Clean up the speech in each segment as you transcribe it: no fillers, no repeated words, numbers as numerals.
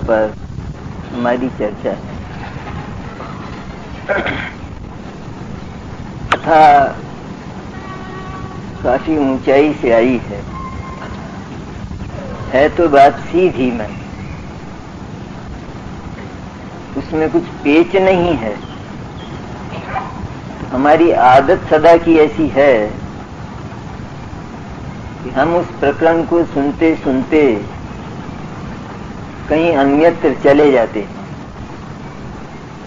पर हमारी चर्चा है तथा काफी ऊंचाई से आई है तो बात सीधी में, उसमें कुछ पेच नहीं है। हमारी आदत सदा की ऐसी है कि हम उस प्रकरण को सुनते सुनते कहीं अन्यत्र चले जाते हैं।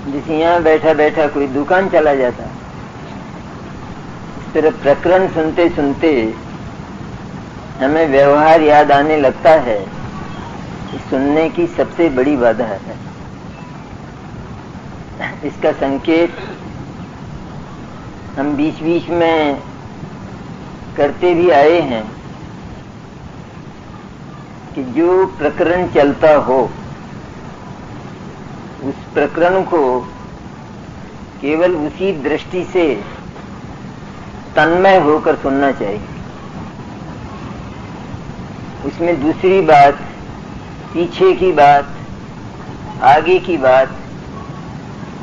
जैसे यहाँ बैठा बैठा कोई दुकान चला जाता, इस तरह प्रकरण सुनते सुनते हमें व्यवहार याद आने लगता है। इस सुनने की सबसे बड़ी बाधा है। इसका संकेत हम बीच बीच में करते भी आए हैं कि जो प्रकरण चलता हो उस प्रकरण को केवल उसी दृष्टि से तन्मय होकर सुनना चाहिए। उसमें दूसरी बात, पीछे की बात, आगे की बात,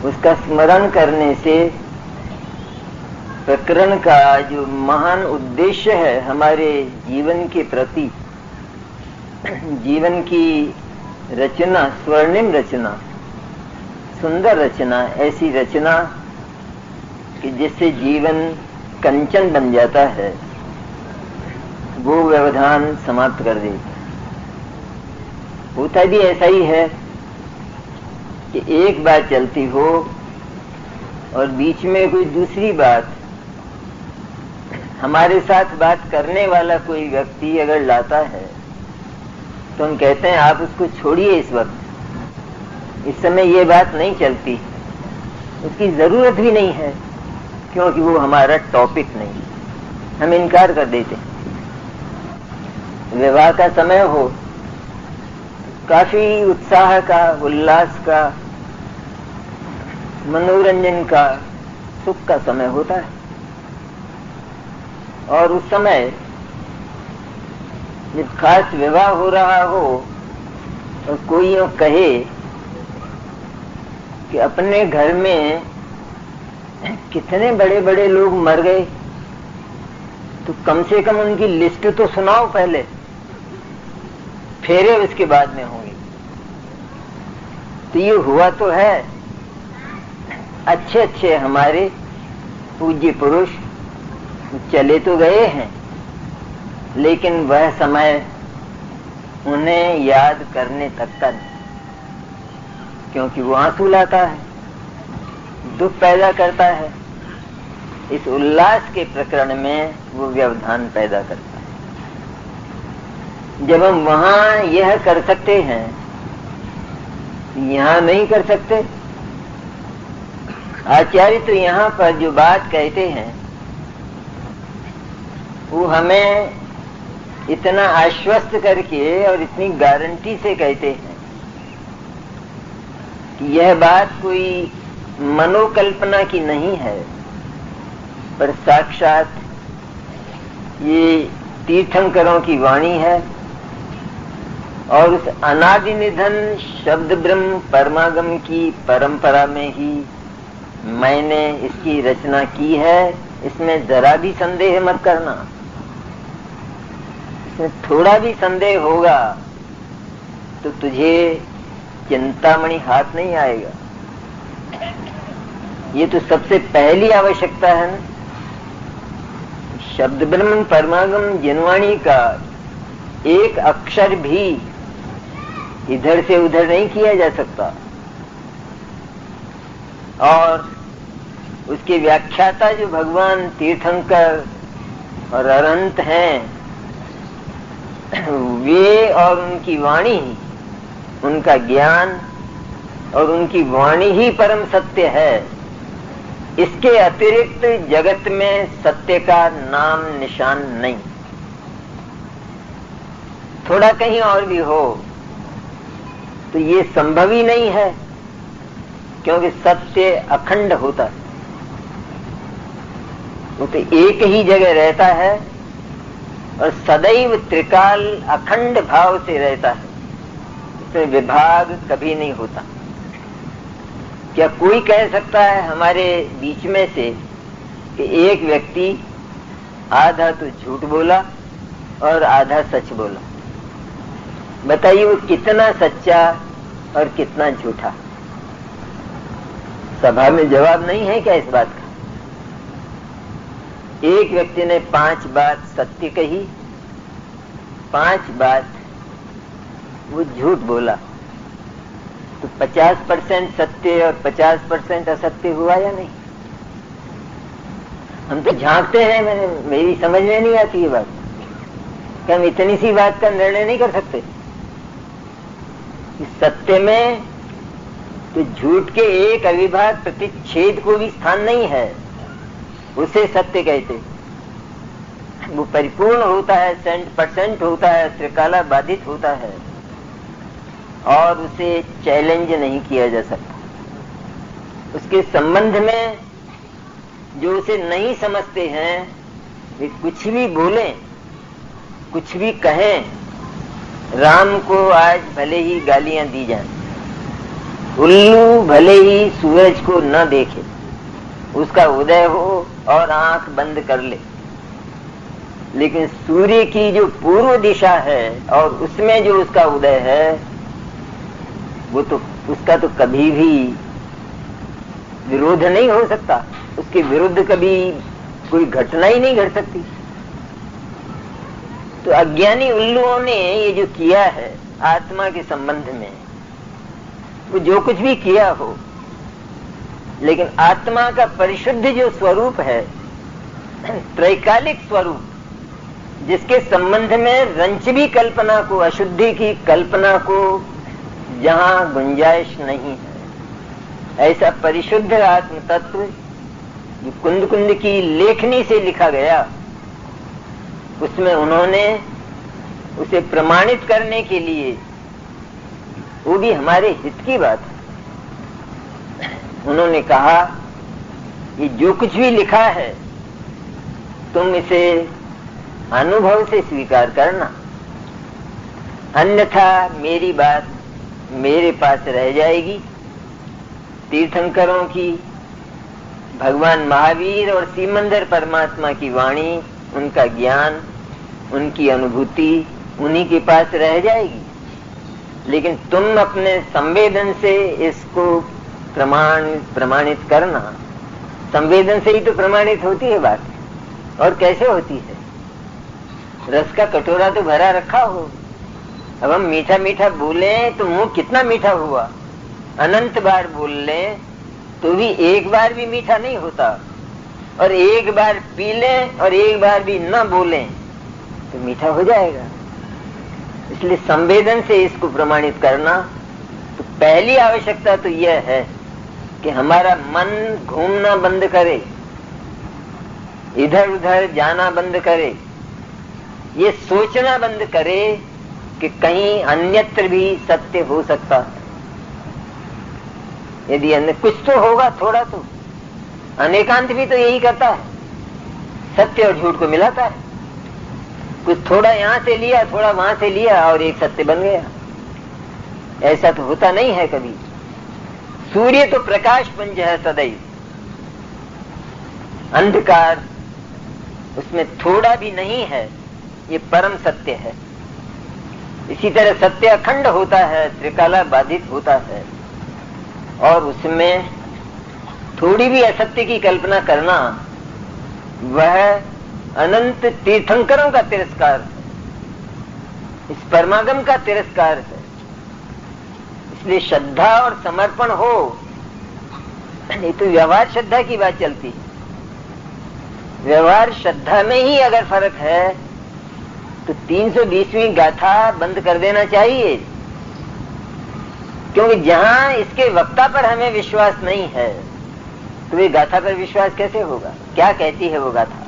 उसका स्मरण करने से प्रकरण का जो महान उद्देश्य है हमारे जीवन के प्रति, जीवन की रचना, स्वर्णिम रचना, सुंदर रचना, ऐसी रचना कि जिससे जीवन कंचन बन जाता है, वो व्यवधान समाप्त कर देता है। होता भी ऐसा ही है कि एक बात चलती हो और बीच में कोई दूसरी बात, हमारे साथ बात करने वाला कोई व्यक्ति अगर लाता है तो हम कहते हैं आप उसको छोड़िए, इस वक्त इस समय ये बात नहीं चलती, उसकी जरूरत भी नहीं है, क्योंकि वो हमारा टॉपिक नहीं। हम इनकार कर देते हैं। विवाह का समय हो, काफी उत्साह का, उल्लास का, मनोरंजन का, सुख का समय होता है। और उस समय जब खास विवाह हो रहा हो और कोई यूं कहे कि अपने घर में कितने बड़े बड़े लोग मर गए, तो कम से कम उनकी लिस्ट तो सुनाओ पहले, फेरे उसके बाद में होंगे। तो ये हुआ तो है, अच्छे अच्छे हमारे पूज्य पुरुष चले तो गए हैं, लेकिन वह समय उन्हें याद करने तक का नहीं, क्योंकि वो आंसू लाता है, दुख पैदा करता है। इस उल्लास के प्रकरण में वो व्यवधान पैदा करता है। जब हम वहां यह कर सकते हैं, यहां नहीं कर सकते। आचार्य तो यहां पर जो बात कहते हैं वो हमें इतना आश्वस्त करके और इतनी गारंटी से कहते हैं कि यह बात कोई मनोकल्पना की नहीं है, पर साक्षात ये तीर्थंकरों की वाणी है। और उस अनादि निधन शब्द ब्रह्म परमागम की परंपरा में ही मैंने इसकी रचना की है, इसमें जरा भी संदेह मत करना। इसमें थोड़ा भी संदेह होगा तो तुझे चिंतामणि हाथ नहीं आएगा। ये तो सबसे पहली आवश्यकता है ना। शब्द ब्रह्म परमागम जिनवाणी का एक अक्षर भी इधर से उधर नहीं किया जा सकता। और उसके व्याख्याता जो भगवान तीर्थंकर और अरहंत हैं, वे और उनकी वाणी, उनका ज्ञान और उनकी वाणी ही परम सत्य है। इसके अतिरिक्त जगत में सत्य का नाम निशान नहीं। थोड़ा कहीं और भी हो तो ये संभव ही नहीं है, क्योंकि सत्य अखंड होता है। वो तो एक ही जगह रहता है और सदैव त्रिकाल अखंड भाव से रहता है। उससे विभाग कभी नहीं होता। क्या कोई कह सकता है हमारे बीच में से कि एक व्यक्ति आधा तो झूठ बोला और आधा सच बोला? बताइए वो कितना सच्चा और कितना झूठा? सभा में जवाब नहीं है क्या इस बात का? एक व्यक्ति ने 5 बात सत्य कही, 5 बात वो झूठ बोला, तो 50% सत्य और 50% असत्य हुआ या नहीं? हम तो झांकते हैं, मेरी समझ में नहीं आती ये बात कि हम इतनी सी बात का निर्णय नहीं कर सकते। इस सत्य में तो झूठ के एक अविभाज्य प्रतिच्छेद को भी स्थान नहीं है, उसे सत्य कहते। वो परिपूर्ण होता है, 100% होता है, त्रिकाला बाधित होता है और उसे चैलेंज नहीं किया जा सकता। उसके संबंध में जो उसे नहीं समझते हैं वे कुछ भी बोलें, कुछ भी कहें। राम को आज भले ही गालियां दी जाएं, उल्लू भले ही सूरज को न देखे, उसका उदय हो और आंख बंद कर ले, लेकिन सूर्य की जो पूर्व दिशा है और उसमें जो उसका उदय है वो तो उसका तो कभी भी विरोध नहीं हो सकता, उसके विरुद्ध कभी कोई घटना ही नहीं घट सकती। तो अज्ञानी उल्लुओं ने ये जो किया है आत्मा के संबंध में, वो जो कुछ भी किया हो, लेकिन आत्मा का परिशुद्ध जो स्वरूप है, त्रैकालिक स्वरूप, जिसके संबंध में रंच भी कल्पना को, अशुद्धि की कल्पना को जहां गुंजाइश नहीं है, ऐसा परिशुद्ध आत्म तत्व जो कुंद कुंद की लेखनी से लिखा गया, उसमें उन्होंने उसे प्रमाणित करने के लिए, वो भी हमारे हित की बात है, उन्होंने कहा ये जो कुछ भी लिखा है तुम इसे अनुभव से स्वीकार करना, अन्यथा मेरी बात मेरे पास रह जाएगी। तीर्थंकरों की, भगवान महावीर और सीमंदर परमात्मा की वाणी, उनका ज्ञान, उनकी अनुभूति उन्हीं के पास रह जाएगी, लेकिन तुम अपने संवेदन से इसको प्रमाणित करना। संवेदन से ही तो प्रमाणित होती है बात, और कैसे होती है? रस का कटोरा तो भरा रखा हो, अब हम मीठा मीठा बोले तो मुंह कितना मीठा हुआ, अनंत बार बोल लें तो भी एक बार भी मीठा नहीं होता, और एक बार पी लें और एक बार भी न बोलें तो मीठा हो जाएगा। इसलिए संवेदन से इसको प्रमाणित करना, तो पहली आवश्यकता तो यह है कि हमारा मन घूमना बंद करे, इधर उधर जाना बंद करे, ये सोचना बंद करे कि कहीं अन्यत्र भी सत्य हो सकता है। यदि अन्य कुछ तो होगा, थोड़ा तो। अनेकांत भी तो यही करता है, सत्य और झूठ को मिलाता है। कुछ थोड़ा यहां से लिया, थोड़ा वहां से लिया और एक सत्य बन गया। ऐसा तो होता नहीं है कभी। सूर्य तो प्रकाश पुंज है सदैव, अंधकार उसमें थोड़ा भी नहीं है, ये परम सत्य है। इसी तरह सत्य अखंड होता है, त्रिकाला बाधित होता है, और उसमें थोड़ी भी असत्य की कल्पना करना वह अनंत तीर्थंकरों का तिरस्कार है, इस परमागम का तिरस्कार है। इसलिए श्रद्धा और समर्पण हो, नहीं तो व्यवहार श्रद्धा की बात चलती है। व्यवहार श्रद्धा में ही अगर फर्क है तो 320वीं गाथा बंद कर देना चाहिए, क्योंकि जहां इसके वक्ता पर हमें विश्वास नहीं है तो वे गाथा पर विश्वास कैसे होगा? क्या कहती है वो गाथा?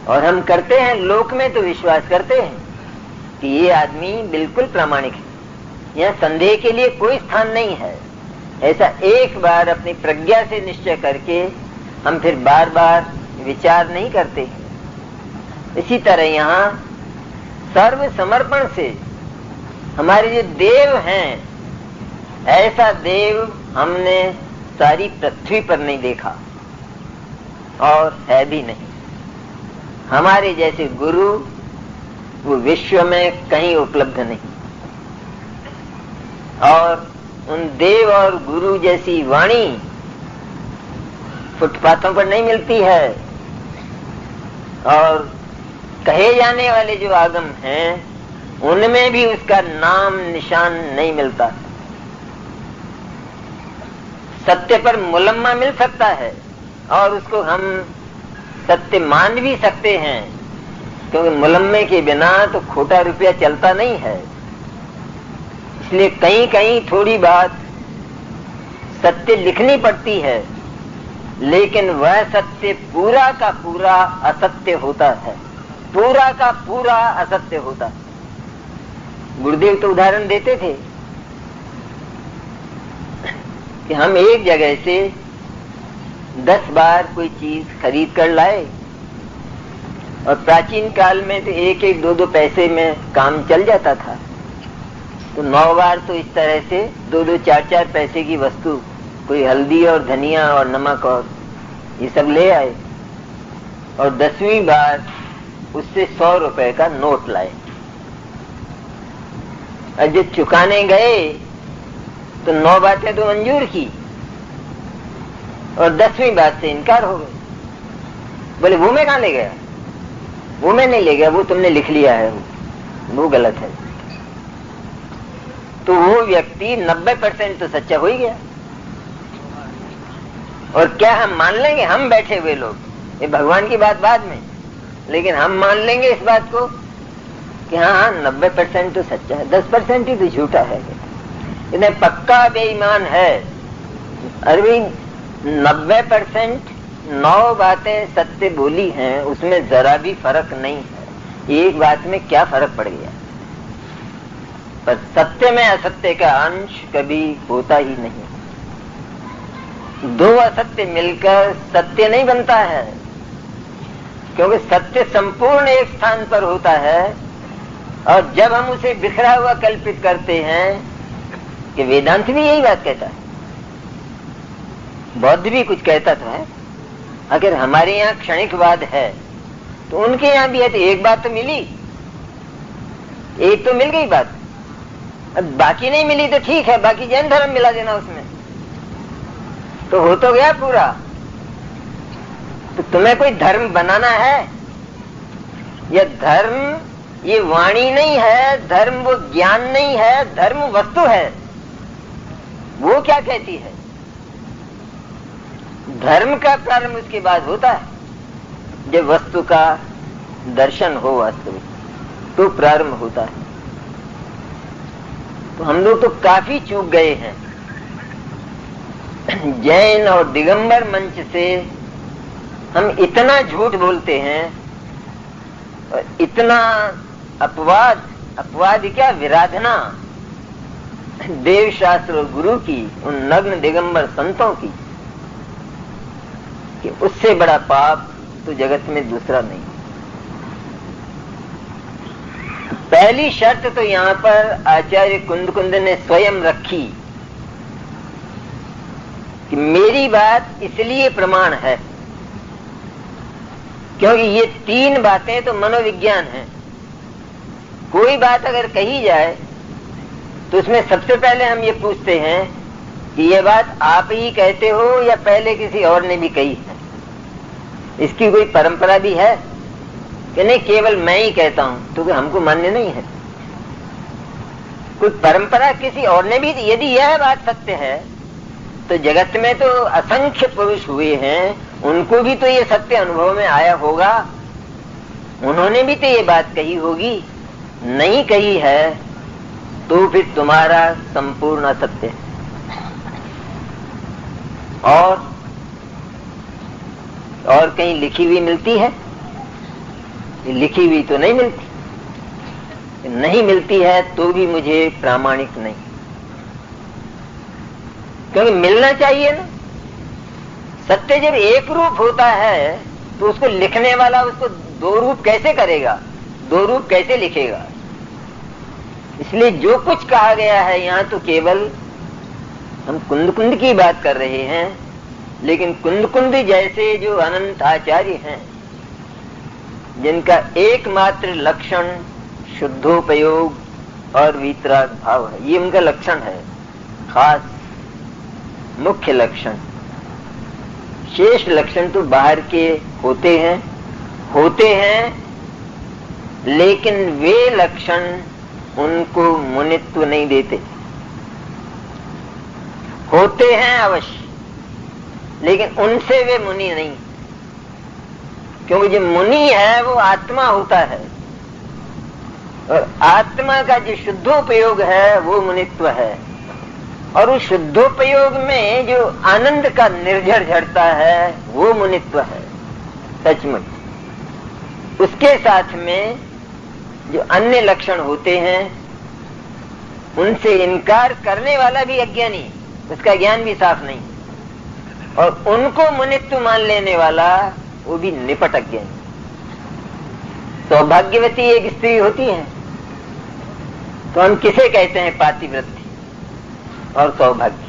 और हम करते हैं, लोक में तो विश्वास करते हैं कि ये आदमी बिल्कुल प्रामाणिक है, यहाँ संदेह के लिए कोई स्थान नहीं है। ऐसा एक बार अपनी प्रज्ञा से निश्चय करके हम फिर बार बार विचार नहीं करते। इसी तरह यहाँ सर्व समर्पण से हमारे जो देव हैं, ऐसा देव हमने सारी पृथ्वी पर नहीं देखा और है भी नहीं। हमारे जैसे गुरु वो विश्व में कहीं उपलब्ध नहीं, और उन देव और गुरु जैसी वाणी फुटपाथों पर नहीं मिलती है, और कहे जाने वाले जो आगम हैं उनमें भी उसका नाम निशान नहीं मिलता। सत्य पर मुलम्मा मिल सकता है और उसको हम सत्य मान भी सकते हैं, क्योंकि मुलम्मे के बिना तो खोटा रुपया चलता नहीं है। इसलिए कहीं कहीं थोड़ी बात सत्य लिखनी पड़ती है, लेकिन वह सत्य पूरा का पूरा असत्य होता है, पूरा का पूरा असत्य होता है। गुरुदेव तो उदाहरण देते थे कि हम एक जगह से 10 बार कोई चीज खरीद कर लाए, और प्राचीन काल में तो 1-1, 2-2 पैसे में काम चल जाता था। तो 9 बार तो इस तरह से 2-2, 4-4 पैसे की वस्तु, कोई हल्दी और धनिया और नमक और ये सब ले आए, और 10वीं बार उससे 100 रुपए का नोट लाए। और जब चुकाने गए तो 9 बातें तो मंजूर की और 10वीं बात से इनकार हो गए। बोले वो मैं कहाँ ले गया, वो मैं नहीं ले गया, वो तुमने लिख लिया है, वो गलत है। तो वो व्यक्ति 90% तो सच्चा हो ही गया। और क्या हम मान लेंगे, हम बैठे हुए लोग, ये भगवान की बात बाद में, लेकिन हम मान लेंगे इस बात को कि हाँ 90% तो सच्चा है, 10% ही तो झूठा है। इतने पक्का बेईमान है। अरे 90% 9 बातें सत्य बोली हैं, उसमें जरा भी फर्क नहीं है। एक बात में क्या फर्क पड़ गया, पर सत्य में असत्य का अंश कभी होता ही नहीं। 2 असत्य मिलकर सत्य नहीं बनता है, क्योंकि सत्य संपूर्ण एक स्थान पर होता है, और जब हम उसे बिखरा हुआ कल्पित करते हैं, कि वेदांत भी यही बात कहता है, बौद्ध भी कुछ कहता तो है। अगर हमारे यहाँ क्षणिकवाद है तो उनके यहाँ भी है, तो एक बात तो मिली, एक तो मिल गई बात, अब बाकी नहीं मिली तो ठीक है, बाकी जैन धर्म मिला देना उसमें, तो हो तो गया पूरा। तो तुम्हें कोई धर्म बनाना है, यह धर्म ये वाणी नहीं है, धर्म वो ज्ञान नहीं है, धर्म वस्तु है। वो क्या कहती है, धर्म का प्रारंभ उसके बाद होता है, जब वस्तु का दर्शन हो वास्तविक, तो प्रारंभ होता है। तो हम लोग तो काफी चूक गए हैं। जैन और दिगंबर मंच से हम इतना झूठ बोलते हैं, और इतना अपवाद क्या विराधना देव शास्त्र और गुरु की, उन नग्न दिगंबर संतों की, कि उससे बड़ा पाप तो जगत में दूसरा नहीं। पहली शर्त तो यहाँ पर आचार्य कुंद ने स्वयं रखी कि मेरी बात इसलिए प्रमाण है क्योंकि ये 3 बातें तो मनोविज्ञान है। कोई बात अगर कही जाए तो उसमें सबसे पहले हम ये पूछते हैं कि ये बात आप ही कहते हो या पहले किसी और ने भी कही है। इसकी कोई परंपरा भी है कि नहीं केवल मैं ही कहता हूं, क्योंकि हमको मान्य नहीं है। कोई परंपरा किसी और ने भी, यदि यह बात सत्य है तो जगत में तो असंख्य पुरुष हुए हैं, उनको भी तो ये सत्य अनुभव में आया होगा, उन्होंने भी तो ये बात कही होगी। नहीं कही है तो फिर तुम्हारा संपूर्ण असत्य है। और कहीं लिखी हुई मिलती है, लिखी हुई तो नहीं मिलती। नहीं मिलती है तो भी मुझे प्रामाणिक नहीं, क्योंकि मिलना चाहिए ना। सत्य जब एक रूप होता है तो उसको लिखने वाला उसको 2 रूप कैसे करेगा, 2 रूप कैसे लिखेगा। इसलिए जो कुछ कहा गया है यहाँ तो केवल हम कुंद कुंद की बात कर रहे हैं, लेकिन कुंद कुंद जैसे जो अनंत आचार्य हैं जिनका एकमात्र लक्षण शुद्धोपयोग और वीतराग भाव है, ये उनका लक्षण है, खास मुख्य लक्षण। शेष लक्षण तो बाहर के होते हैं, लेकिन वे लक्षण उनको मुनित्व नहीं देते। होते हैं अवश्य, लेकिन उनसे वे मुनि नहीं, क्योंकि जो मुनि है वो आत्मा होता है, और आत्मा का जो शुद्धोपयोग है वो मुनित्व है। और उस शुद्धोपयोग में जो आनंद का निर्झर झड़ता है वो मुनित्व है सचमुच। उसके साथ में जो अन्य लक्षण होते हैं उनसे इनकार करने वाला भी अज्ञानी, उसका ज्ञान भी साफ नहीं, और उनको मुनित्व मान लेने वाला वो भी निपट अज्ञानी। सौभाग्यवती एक स्त्री होती है तो हम किसे कहते हैं? पातिव्रत्य और सौभाग्य,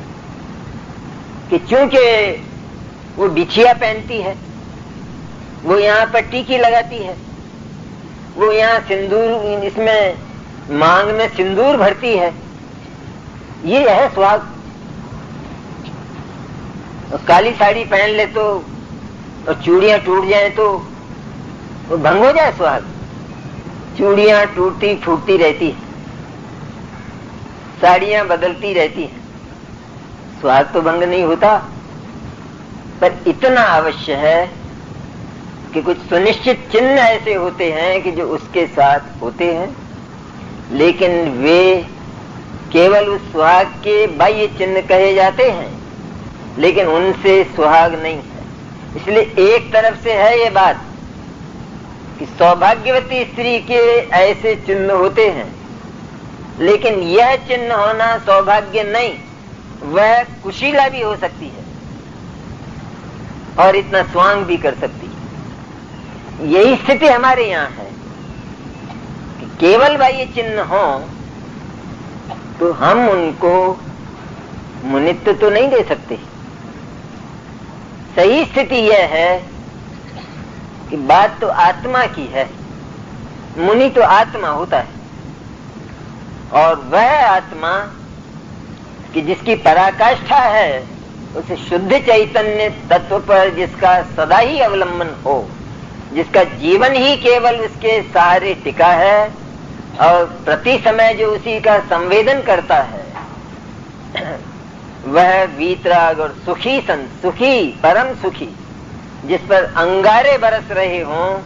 कि चूंकि वो बिछिया पहनती है, वो यहाँ पर टीकी लगाती है, वो यहाँ सिंदूर, इसमें मांग में सिंदूर भरती है, ये है सुहाग। और काली साड़ी पहन ले तो और चूड़ियां टूट जाए तो वो भंग हो जाए सुहाग। चूड़ियां टूटती फूटती रहती है, साड़ियां बदलती रहती है, सुहाग तो भंग नहीं होता। पर इतना अवश्य है कि कुछ सुनिश्चित चिन्ह ऐसे होते हैं कि जो उसके साथ होते हैं, लेकिन वे केवल उस सुहाग के बाह्य चिन्ह कहे जाते हैं, लेकिन उनसे सुहाग नहीं है। इसलिए एक तरफ से है ये बात कि सौभाग्यवती स्त्री के ऐसे चिन्ह होते हैं, लेकिन यह चिन्ह होना सौभाग्य नहीं, वह कुशीला भी हो सकती है और इतना स्वांग भी कर सकती है। यही स्थिति हमारे यहाँ है कि केवल बाह्य चिन्ह हो तो हम उनको मुनित्व तो नहीं दे सकते। सही स्थिति यह है कि बात तो आत्मा की है, मुनि तो आत्मा होता है, और वह आत्मा कि जिसकी पराकाष्ठा है, उस शुद्ध चैतन्य तत्व पर जिसका सदा ही अवलंबन हो, जिसका जीवन ही केवल उसके सहारे टिका है, और प्रति समय जो उसी का संवेदन करता है, वह वीतराग और सुखी सुखी परम सुखी, जिस पर अंगारे बरस रहे हों,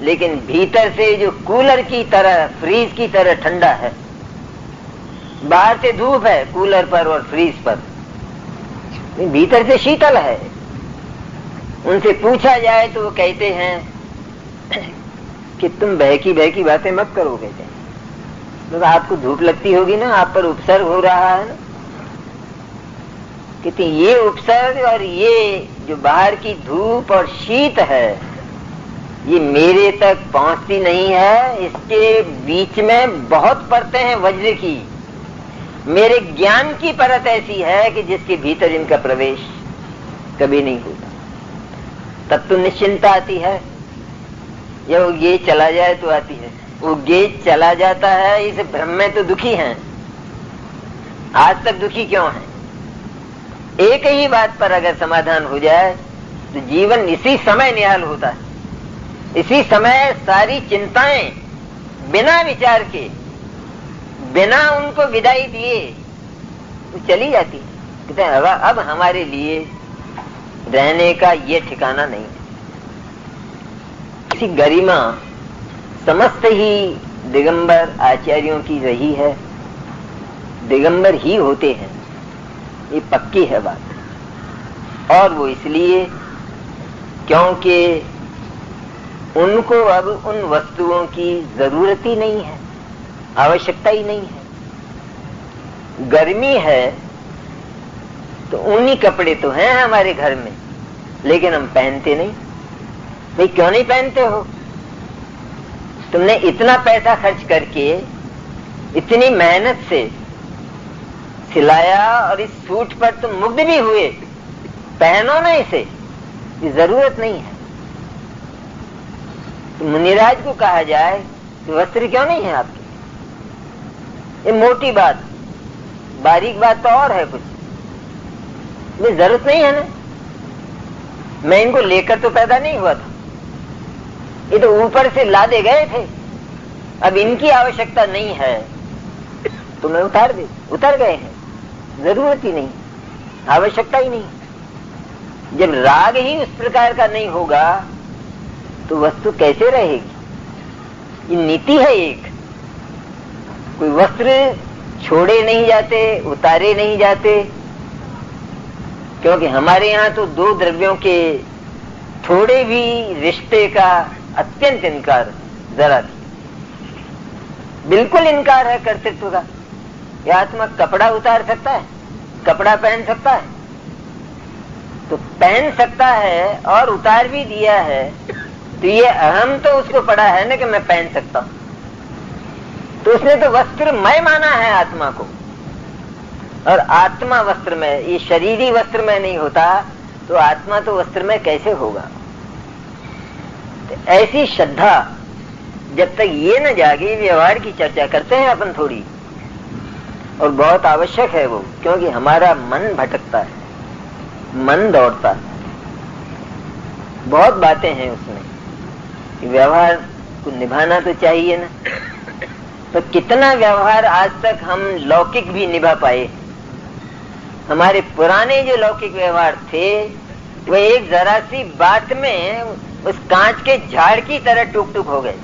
लेकिन भीतर से जो कूलर की तरह, फ्रीज की तरह ठंडा है। बाहर से धूप है कूलर पर और फ्रीज पर, भीतर से शीतल है। उनसे पूछा जाए तो वो कहते हैं कि तुम बहकी बातें मत करो, कहते हैं तो आपको धूप लगती होगी ना, आप पर उपसर्ग हो रहा है ना। कहते ये उपसर्ग और ये जो बाहर की धूप और शीत है, ये मेरे तक पहुंचती नहीं है, इसके बीच में बहुत परतें हैं वज्र की। मेरे ज्ञान की परत ऐसी है कि जिसके भीतर इनका प्रवेश कभी नहीं होता। तब तो निश्चिंता आती है, या वो गेज चला जाए तो आती है। वो गेज चला जाता है, इस भ्रम में तो दुखी हैं। आज तक दुखी क्यों हैं? एक ही बात पर अगर समाधान हो जाए तो जीवन इसी समय निहाल होता है। इसी समय सारी चिंताएं बिना विचार के, बिना उनको विदाई दिए तो चली जाती। कहते हैं अब हमारे लिए रहने का ये ठिकाना नहीं है। इसी गरिमा समस्त ही दिगंबर आचार्यों की रही है, दिगंबर ही होते हैं, ये पक्की है बात। और वो इसलिए क्योंकि उनको अब उन वस्तुओं की जरूरत ही नहीं है, आवश्यकता ही नहीं है। गर्मी है तो ऊनी कपड़े तो हैं हमारे घर में, लेकिन हम पहनते नहीं। भाई क्यों नहीं पहनते हो? तुमने इतना पैसा खर्च करके इतनी मेहनत से सिलाया और इस सूट पर तुम मुग्ध भी हुए, पहनो ना इसे, ये जरूरत नहीं है। तो मुनिराज को कहा जाए कि वस्त्र क्यों नहीं है आपके? ये मोटी बात, बारीक बात तो और है कुछ, ये जरूरत नहीं है ना। मैं इनको लेकर तो पैदा नहीं हुआ था, ये तो ऊपर से लादे गए थे। अब इनकी आवश्यकता नहीं है तो मैं उतार गए हैं, जरूरत ही नहीं, आवश्यकता ही नहीं। जब राग ही उस प्रकार का नहीं होगा तो वस्तु कैसे रहेगी? ये नीति है एक। कोई वस्त्र छोड़े नहीं जाते, उतारे नहीं जाते, क्योंकि हमारे यहाँ तो दो द्रव्यों के थोड़े भी रिश्ते का अत्यंत इनकार, जरा बिल्कुल इनकार है कर्तृत्व का। यह आत्मा कपड़ा उतार सकता है, कपड़ा पहन सकता है? तो पहन सकता है और उतार भी दिया है, तो ये अहम तो उसको पड़ा है ना कि मैं पहन सकता हूं। तो उसने तो वस्त्रमय माना है आत्मा को, और आत्मा वस्त्रमय, ये शरीरी वस्त्रमय नहीं होता तो आत्मा तो वस्त्रमय कैसे होगा? तो ऐसी श्रद्धा जब तक ये न जागे, व्यवहार की चर्चा करते हैं अपन थोड़ी, और बहुत आवश्यक है वो, क्योंकि हमारा मन भटकता है, मन दौड़ता है, बहुत बातें हैं उसमें। व्यवहार को निभाना तो चाहिए ना। तो कितना व्यवहार आज तक हम लौकिक भी निभा पाए? हमारे पुराने जो लौकिक व्यवहार थे वो एक जरा सी बात में उस कांच के झाड़ की तरह टूक टूक हो गए।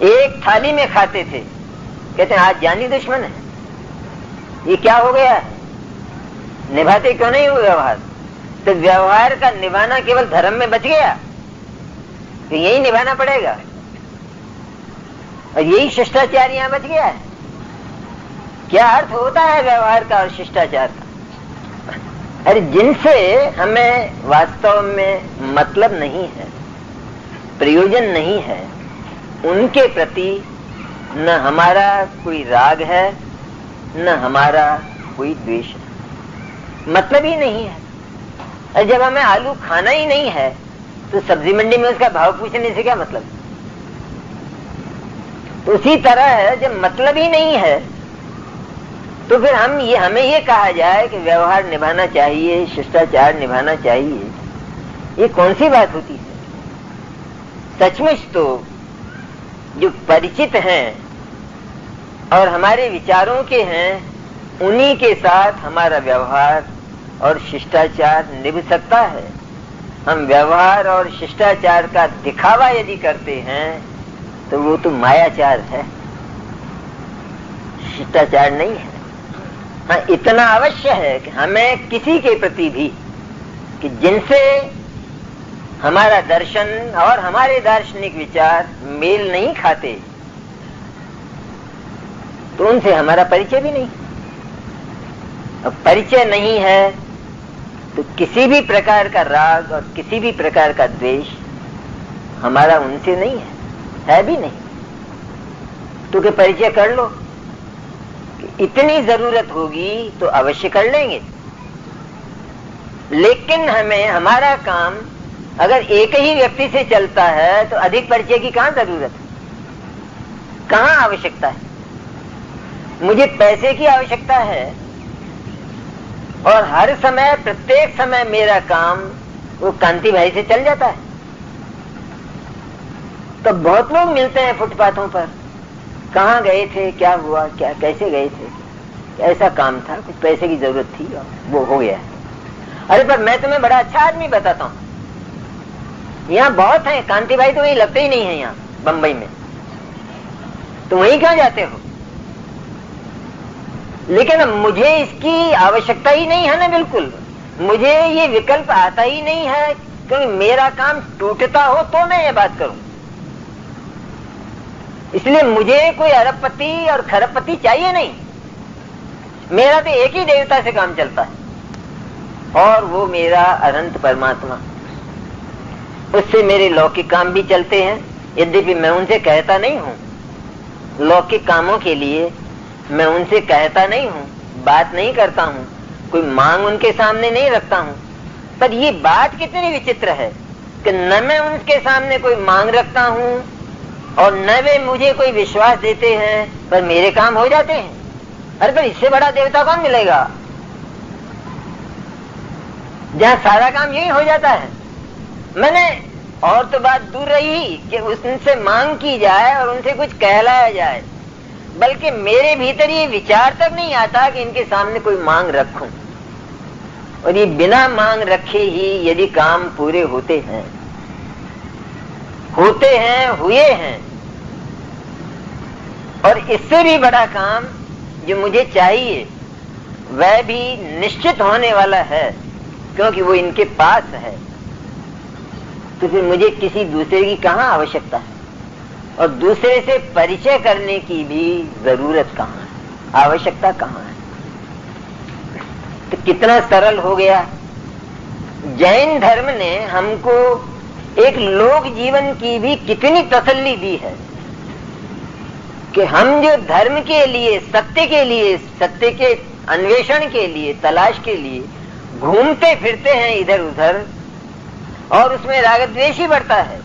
एक थाली में खाते थे, कहते हैं आज जानी दुश्मन है, ये क्या हो गया है? निभाते क्यों नहीं हुए व्यवहार? तो व्यवहार का निभाना केवल धर्म में बच गया, तो यही निभाना पड़ेगा, और यही शिष्टाचार यहाँ बच गया है। क्या अर्थ होता है व्यवहार का और शिष्टाचार का? अरे जिनसे हमें वास्तव में मतलब नहीं है, प्रयोजन नहीं है, उनके प्रति न हमारा कोई राग है, न हमारा कोई द्वेष है, मतलब ही नहीं है। और जब हमें आलू खाना ही नहीं है तो सब्जी मंडी में उसका भाव पूछने से क्या मतलब? तो उसी तरह है, जब मतलब ही नहीं है तो फिर हमें ये कहा जाए कि व्यवहार निभाना चाहिए, शिष्टाचार निभाना चाहिए, ये कौन सी बात होती है? सचमुच तो जो परिचित हैं और हमारे विचारों के हैं, उन्हीं के साथ हमारा व्यवहार और शिष्टाचार निभ सकता है। हम व्यवहार और शिष्टाचार का दिखावा यदि करते हैं तो वो तो मायाचार है, शिष्टाचार नहीं है। हाँ, इतना अवश्य है कि हमें किसी के प्रति भी कि जिनसे हमारा दर्शन और हमारे दार्शनिक विचार मेल नहीं खाते, तो उनसे हमारा परिचय भी नहीं। अब परिचय नहीं है तो किसी भी प्रकार का राग और किसी भी प्रकार का द्वेष हमारा उनसे नहीं है भी नहीं। तो कि परिचय कर लो, कि इतनी जरूरत होगी तो अवश्य कर लेंगे, लेकिन हमें हमारा काम अगर एक ही व्यक्ति से चलता है तो अधिक परिचय की कहां जरूरत है, कहां आवश्यकता है? मुझे पैसे की आवश्यकता है और हर समय प्रत्येक समय मेरा काम वो कांति भाई से चल जाता है। तो बहुत लोग मिलते हैं फुटपाथों पर, कहाँ गए थे, क्या हुआ, क्या कैसे गए थे, ऐसा काम था, कुछ पैसे की जरूरत थी और वो हो गया। अरे पर मैं तुम्हें बड़ा अच्छा आदमी बताता हूँ, यहाँ बहुत है, कांति भाई तो वहीं लगते ही नहीं है यहाँ बंबई में, तो वहीं क्यों जाते हो? लेकिन मुझे इसकी आवश्यकता ही नहीं है ना, बिल्कुल मुझे ये विकल्प आता ही नहीं है, क्योंकि मेरा काम टूटता हो तो मैं ये बात करूं। इसलिए मुझे कोई अरबपति और खरबपति चाहिए नहीं, मेरा तो एक ही देवता से काम चलता है और वो मेरा अनंत परमात्मा। उससे मेरे लौकिक काम भी चलते हैं, यद्यपि मैं उनसे कहता नहीं हूं, लौकिक कामों के लिए मैं उनसे कहता नहीं हूँ, बात नहीं करता हूँ, कोई मांग उनके सामने नहीं रखता हूँ। पर ये बात कितनी विचित्र है कि न मैं उनके सामने कोई मांग रखता हूँ और न वे मुझे कोई विश्वास देते हैं, पर मेरे काम हो जाते हैं। अरे पर इससे बड़ा देवता कौन मिलेगा जहाँ सारा काम यही हो जाता है। मैंने और तो बात दूर रही कि उनसे मांग की जाए और उनसे कुछ कहलाया जाए, बल्कि मेरे भीतर ये विचार तक नहीं आता कि इनके सामने कोई मांग रखूं। और ये बिना मांग रखे ही यदि काम पूरे होते हैं, हुए हैं, और इससे भी बड़ा काम जो मुझे चाहिए वह भी निश्चित होने वाला है, क्योंकि वो इनके पास है, तो फिर मुझे किसी दूसरे की कहाँ आवश्यकता है, और दूसरे से परिचय करने की भी जरूरत कहाँ है, आवश्यकता कहाँ है। तो कितना सरल हो गया। जैन धर्म ने हमको एक लोक जीवन की भी कितनी तसल्ली दी है कि हम जो धर्म के लिए, सत्य के अन्वेषण के लिए, तलाश के लिए घूमते फिरते हैं इधर उधर, और उसमें राग द्वेष ही बढ़ता है।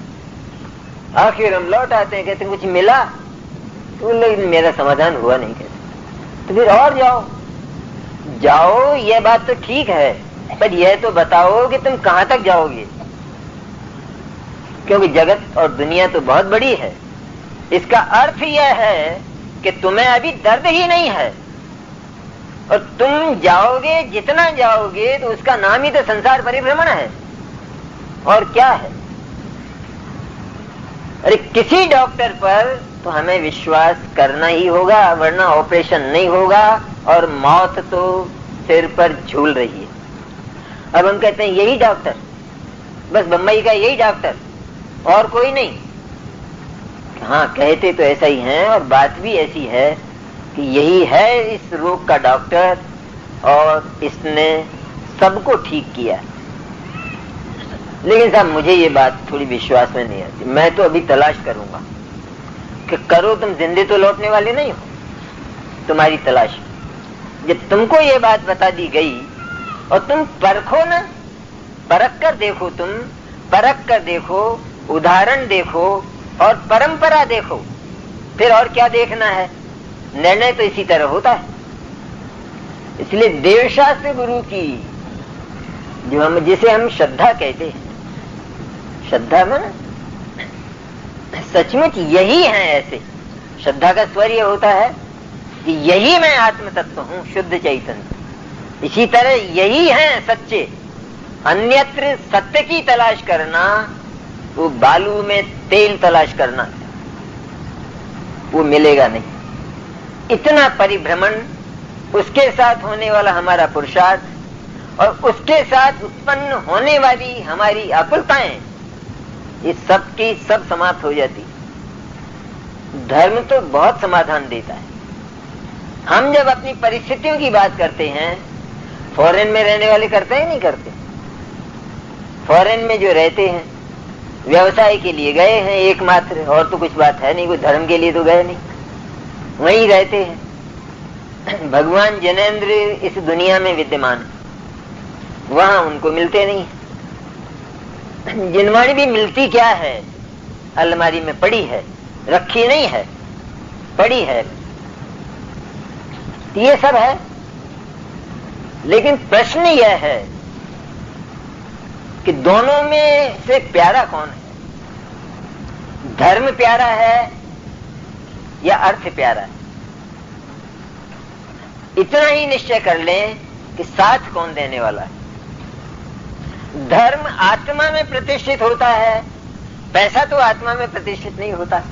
आखिर हम लौट आते हैं, कहते हैं कुछ मिला, तो लेकिन मेरा समाधान हुआ नहीं, कहते तो फिर और जाओ, यह बात तो ठीक है, पर यह तो बताओ कि तुम कहां तक जाओगे, क्योंकि जगत और दुनिया तो बहुत बड़ी है। इसका अर्थ यह है कि तुम्हें अभी दर्द ही नहीं है, और तुम जाओगे, जितना जाओगे तो उसका नाम ही तो संसार परिभ्रमण है, और क्या है। अरे किसी डॉक्टर पर तो हमें विश्वास करना ही होगा, वरना ऑपरेशन नहीं होगा और मौत तो सिर पर झूल रही है। अब हम कहते हैं यही डॉक्टर, बस बम्बई का यही डॉक्टर, और कोई नहीं। हाँ, कहते तो ऐसा ही है, और बात भी ऐसी है कि यही है इस रोग का डॉक्टर, और इसने सबको ठीक किया। लेकिन साहब मुझे ये बात थोड़ी विश्वास में नहीं आती। मैं तो अभी तलाश करूंगा कि करो, तुम जिंदे तो लौटने वाले नहीं हो, तुम्हारी तलाश। जब तुमको ये बात बता दी गई और तुम परखो ना, परख कर देखो, तुम परख कर देखो, उदाहरण देखो और परंपरा देखो, फिर और क्या देखना है। निर्णय तो इसी तरह होता है। इसलिए देवशास्त्र गुरु की जो जिसे हम श्रद्धा कहते हैं, श्रद्धा में सचमुच यही है। ऐसे श्रद्धा का स्वर यह होता है कि यही मैं आत्म तत्व हूं, शुद्ध चैतन्य। इसी तरह यही है सच्चे। अन्यत्र सत्य की तलाश करना, वो बालू में तेल तलाश करना, वो मिलेगा नहीं। इतना परिभ्रमण, उसके साथ होने वाला हमारा पुरुषार्थ और उसके साथ उत्पन्न होने वाली हमारी आकुलताएं, ये सब की सब समाप्त हो जाती। धर्म तो बहुत समाधान देता है। हम जब अपनी परिस्थितियों की बात करते हैं, फॉरेन में रहने वाले करते हैं नहीं करते। फॉरेन में जो रहते हैं व्यवसाय के लिए गए हैं एकमात्र, और तो कुछ बात है नहीं, कोई धर्म के लिए तो गए नहीं, वहीं रहते हैं। भगवान जैनेन्द्र इस दुनिया में विद्यमान, वहां उनको मिलते नहीं। जिनवाणी भी मिलती क्या है, अलमारी में पड़ी है, रखी नहीं है, पड़ी है, ये सब है। लेकिन प्रश्न यह है कि दोनों में से प्यारा कौन है? धर्म प्यारा है या अर्थ प्यारा है? इतना ही निश्चय कर लें कि साथ कौन देने वाला है। धर्म आत्मा में प्रतिष्ठित होता है, पैसा तो आत्मा में प्रतिष्ठित नहीं होता।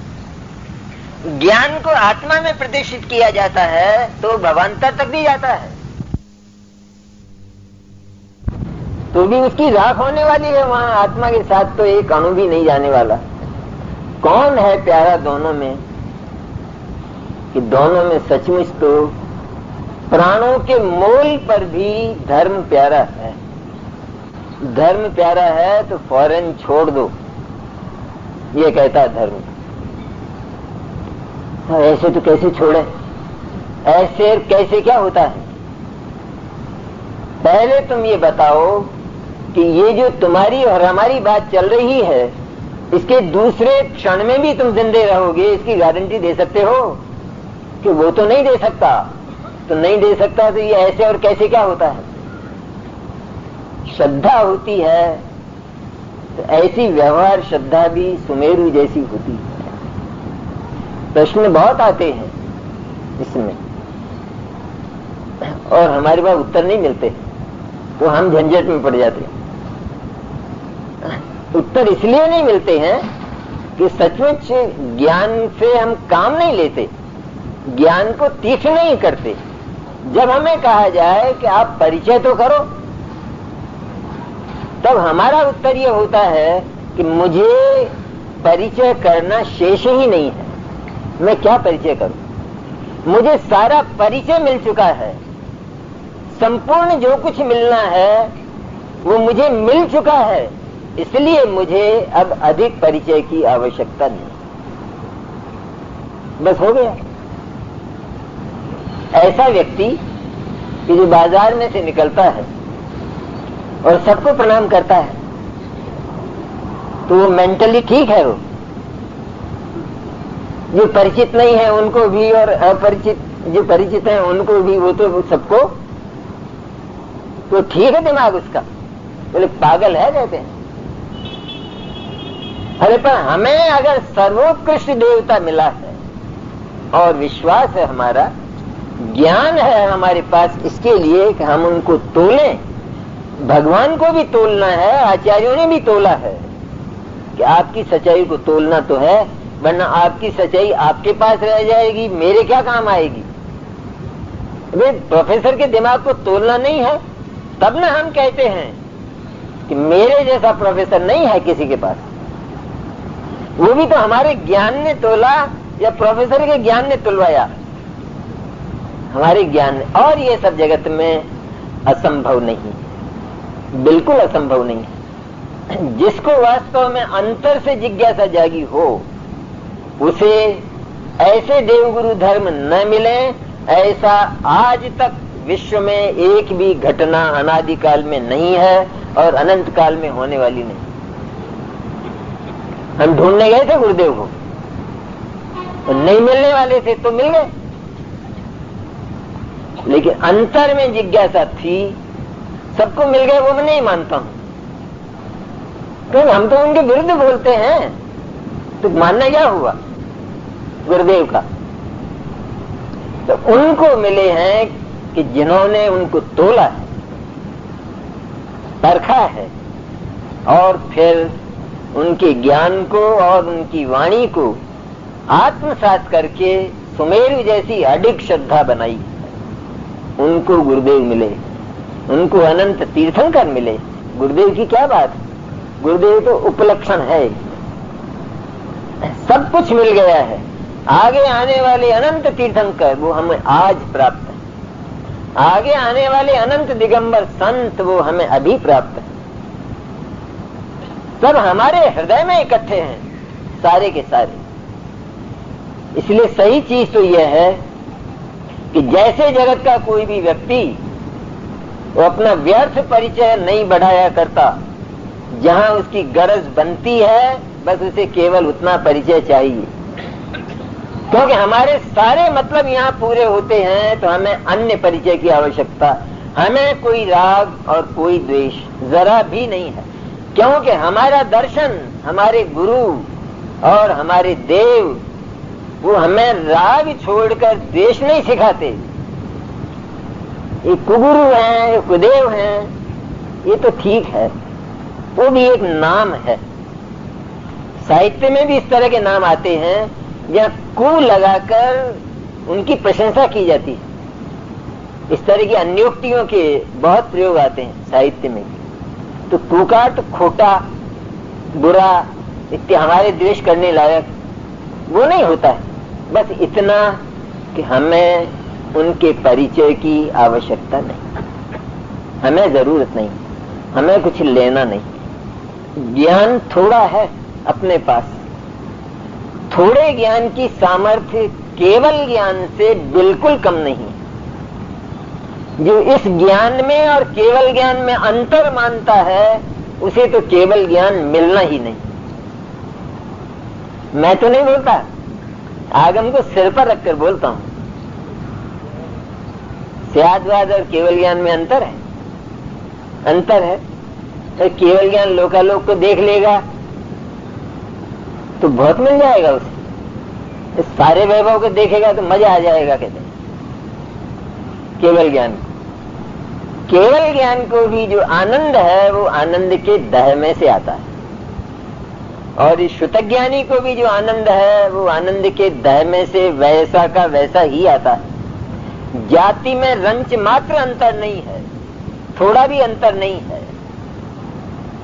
ज्ञान को आत्मा में प्रतिष्ठित किया जाता है तो भवांतर तक भी जाता है, तो भी उसकी राख होने वाली है। वहां आत्मा के साथ तो एक अणु भी नहीं जाने वाला। कौन है प्यारा दोनों में? कि दोनों में सचमुच तो प्राणों के मोल पर भी धर्म प्यारा है। धर्म प्यारा है तो फौरन छोड़ दो, ये कहता है धर्म। ऐसे तो कैसे छोड़े, ऐसे कैसे क्या होता है? पहले तुम ये बताओ कि ये जो तुम्हारी और हमारी बात चल रही है, इसके दूसरे क्षण में भी तुम जिंदे रहोगे, इसकी गारंटी दे सकते हो? कि वो तो नहीं दे सकता। तो नहीं दे सकता तो ये ऐसे और कैसे क्या होता है? श्रद्धा होती है तो ऐसी व्यवहार श्रद्धा भी सुमेरु जैसी होती है। प्रश्न बहुत आते हैं इसमें और हमारे पास उत्तर नहीं मिलते, तो हम झंझट में पड़ जाते हैं। उत्तर इसलिए नहीं मिलते हैं कि सचमुच ज्ञान से हम काम नहीं लेते, ज्ञान को तीक्ष्ण नहीं करते। जब हमें कहा जाए कि आप परिचय तो करो, तब हमारा उत्तर यह होता है कि मुझे परिचय करना शेष ही नहीं है। मैं क्या परिचय करूं? मुझे सारा परिचय मिल चुका है, संपूर्ण जो कुछ मिलना है वो मुझे मिल चुका है, इसलिए मुझे अब अधिक परिचय की आवश्यकता नहीं। बस हो गया। ऐसा व्यक्ति कि जो बाजार में से निकलता है और सबको प्रणाम करता है, तो वो मेंटली ठीक है। वो जो परिचित नहीं है उनको भी और अपरिचित जो परिचित हैं उनको भी, वो तो सबको तो ठीक है दिमाग उसका। बोले पागल है कहते हैं। अरे पर हमें अगर सर्वोत्कृष्ट देवता मिला है और विश्वास है, हमारा ज्ञान है हमारे पास, इसके लिए कि हम उनको तोलें। भगवान को भी तोलना है, आचार्यों ने भी तोला है कि आपकी सच्चाई को तोलना तो है, वरना आपकी सच्चाई आपके पास रह जाएगी, मेरे क्या काम आएगी। वे प्रोफेसर के दिमाग को तोलना नहीं है, तब ना हम कहते हैं कि मेरे जैसा प्रोफेसर नहीं है किसी के पास। वो भी तो हमारे ज्ञान ने तोला या प्रोफेसर के ज्ञान ने तुलवाया? हमारे ज्ञान ने। और ये सब जगत में असंभव नहीं, बिल्कुल असंभव नहीं है। जिसको वास्तव में अंतर से जिज्ञासा जागी हो, उसे ऐसे देवगुरु धर्म न मिले, ऐसा आज तक विश्व में एक भी घटना अनादिकाल में नहीं है और अनंत काल में होने वाली नहीं। हम ढूंढने गए थे गुरुदेव को, तो नहीं मिलने वाले थे, तो मिल गए। लेकिन अंतर में जिज्ञासा थी, सबको मिल गए, वो मैं नहीं मानता हूं। क्योंकि हम तो उनके विरुद्ध बोलते हैं, तो मानना क्या हुआ गुरुदेव का? तो उनको मिले हैं कि जिन्होंने उनको तोला है, परखा है, और फिर उनके ज्ञान को और उनकी वाणी को आत्मसात करके सुमेरु जैसी अडिग श्रद्धा बनाई। उनको गुरुदेव मिले, उनको अनंत तीर्थंकर मिले। गुरुदेव की क्या बात, गुरुदेव तो उपलक्षण है, सब कुछ मिल गया है। आगे आने वाले अनंत तीर्थंकर वो हमें आज प्राप्त है, आगे आने वाले अनंत दिगंबर संत वो हमें अभी प्राप्त है। सब हमारे हृदय में इकट्ठे हैं, सारे के सारे। इसलिए सही चीज तो यह है कि जैसे जगत का कोई भी व्यक्ति वो अपना व्यर्थ परिचय नहीं बढ़ाया करता, जहां उसकी गरज बनती है बस उसे केवल उतना परिचय चाहिए, क्योंकि हमारे सारे मतलब यहाँ पूरे होते हैं, तो हमें अन्य परिचय की आवश्यकता, हमें कोई राग और कोई द्वेष जरा भी नहीं है। क्योंकि हमारा दर्शन, हमारे गुरु और हमारे देव वो हमें राग छोड़कर द्वेष नहीं सिखाते। ये कुगुरु हैं, ये कुदेव हैं, ये तो ठीक है, वो भी एक नाम है। साहित्य में भी इस तरह के नाम आते हैं जहाँ कु लगाकर उनकी प्रशंसा की जाती है। इस तरह की अन्योक्तियों के बहुत प्रयोग आते हैं साहित्य में। तो कु का तो खोटा, बुरा, इत्यादि हमारे द्वेष करने लायक वो नहीं होता है। बस इतना कि हमें उनके परिचय की आवश्यकता नहीं, हमें जरूरत नहीं, हमें कुछ लेना नहीं। ज्ञान थोड़ा है अपने पास, थोड़े ज्ञान की सामर्थ्य केवल ज्ञान से बिल्कुल कम नहीं। जो इस ज्ञान में और केवल ज्ञान में अंतर मानता है, उसे तो केवल ज्ञान मिलना ही नहीं। मैं तो नहीं बोलता, आगम को सिर पर रखकर बोलता हूं। स्यादवाद और केवल ज्ञान में अंतर है, अंतर है। तो केवल ज्ञान लोकालोक को देख लेगा तो बहुत मिल जाएगा उसे। इस सारे वैभव को देखेगा तो मजा आ जाएगा, कहते हैं केवल ज्ञान। केवल ज्ञान को भी जो आनंद है वो आनंद के दह में से आता है, और इस श्रुतज्ञानी को भी जो आनंद है वो आनंद के दह में से वैसा का वैसा ही आता है। जाति में रंच मात्र अंतर नहीं है, थोड़ा भी अंतर नहीं है।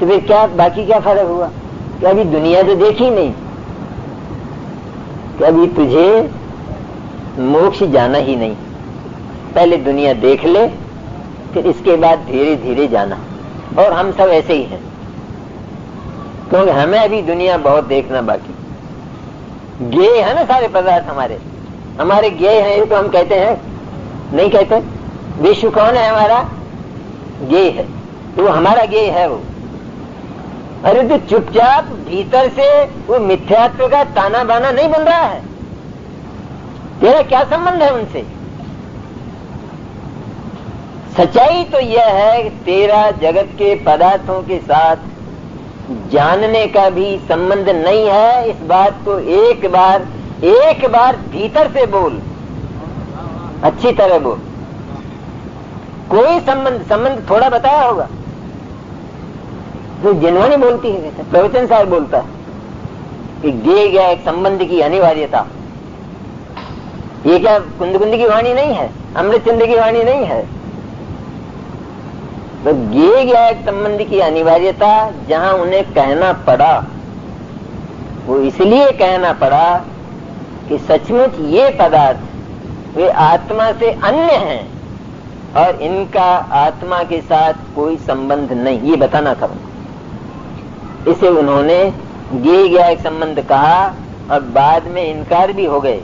तो फिर क्या बाकी क्या फर्क हुआ? कि अभी दुनिया तो देखी नहीं, कि अभी तुझे मोक्ष जाना ही नहीं। पहले दुनिया देख ले, फिर इसके बाद धीरे धीरे जाना। और हम सब ऐसे ही हैं, क्योंकि हमें अभी दुनिया बहुत देखना बाकी। ज्ञेय है ना सारे पदार्थ हमारे ज्ञेय है, ये तो हम कहते हैं, नहीं कहते? विश्व कौन है? हमारा ज्ञेय है, तो वो हमारा ज्ञेय है वो। अरे तो चुपचाप भीतर से वो मिथ्यात्व का ताना बाना नहीं बन रहा है। तेरा क्या संबंध है उनसे? सच्चाई तो यह है कि तेरा जगत के पदार्थों के साथ जानने का भी संबंध नहीं है। इस बात को एक बार भीतर से बोल, अच्छी तरह बोल। कोई संबंध थोड़ा बताया होगा तो जिन्होंने बोलती है, प्रवचन साहब बोलता है कि दिए गया एक संबंध की अनिवार्यता। ये क्या कुंद की वाणी नहीं है, अमृतचंद्र की वाणी नहीं है। तो दिए गया एक संबंध की अनिवार्यता जहां उन्हें कहना पड़ा, वो इसलिए कहना पड़ा कि सचमुच ये पदार्थ वे आत्मा से अन्य हैं और इनका आत्मा के साथ कोई संबंध नहीं, ये बताना था। इसे उन्होंने दिए गया एक संबंध कहा और बाद में इनकार भी हो गए,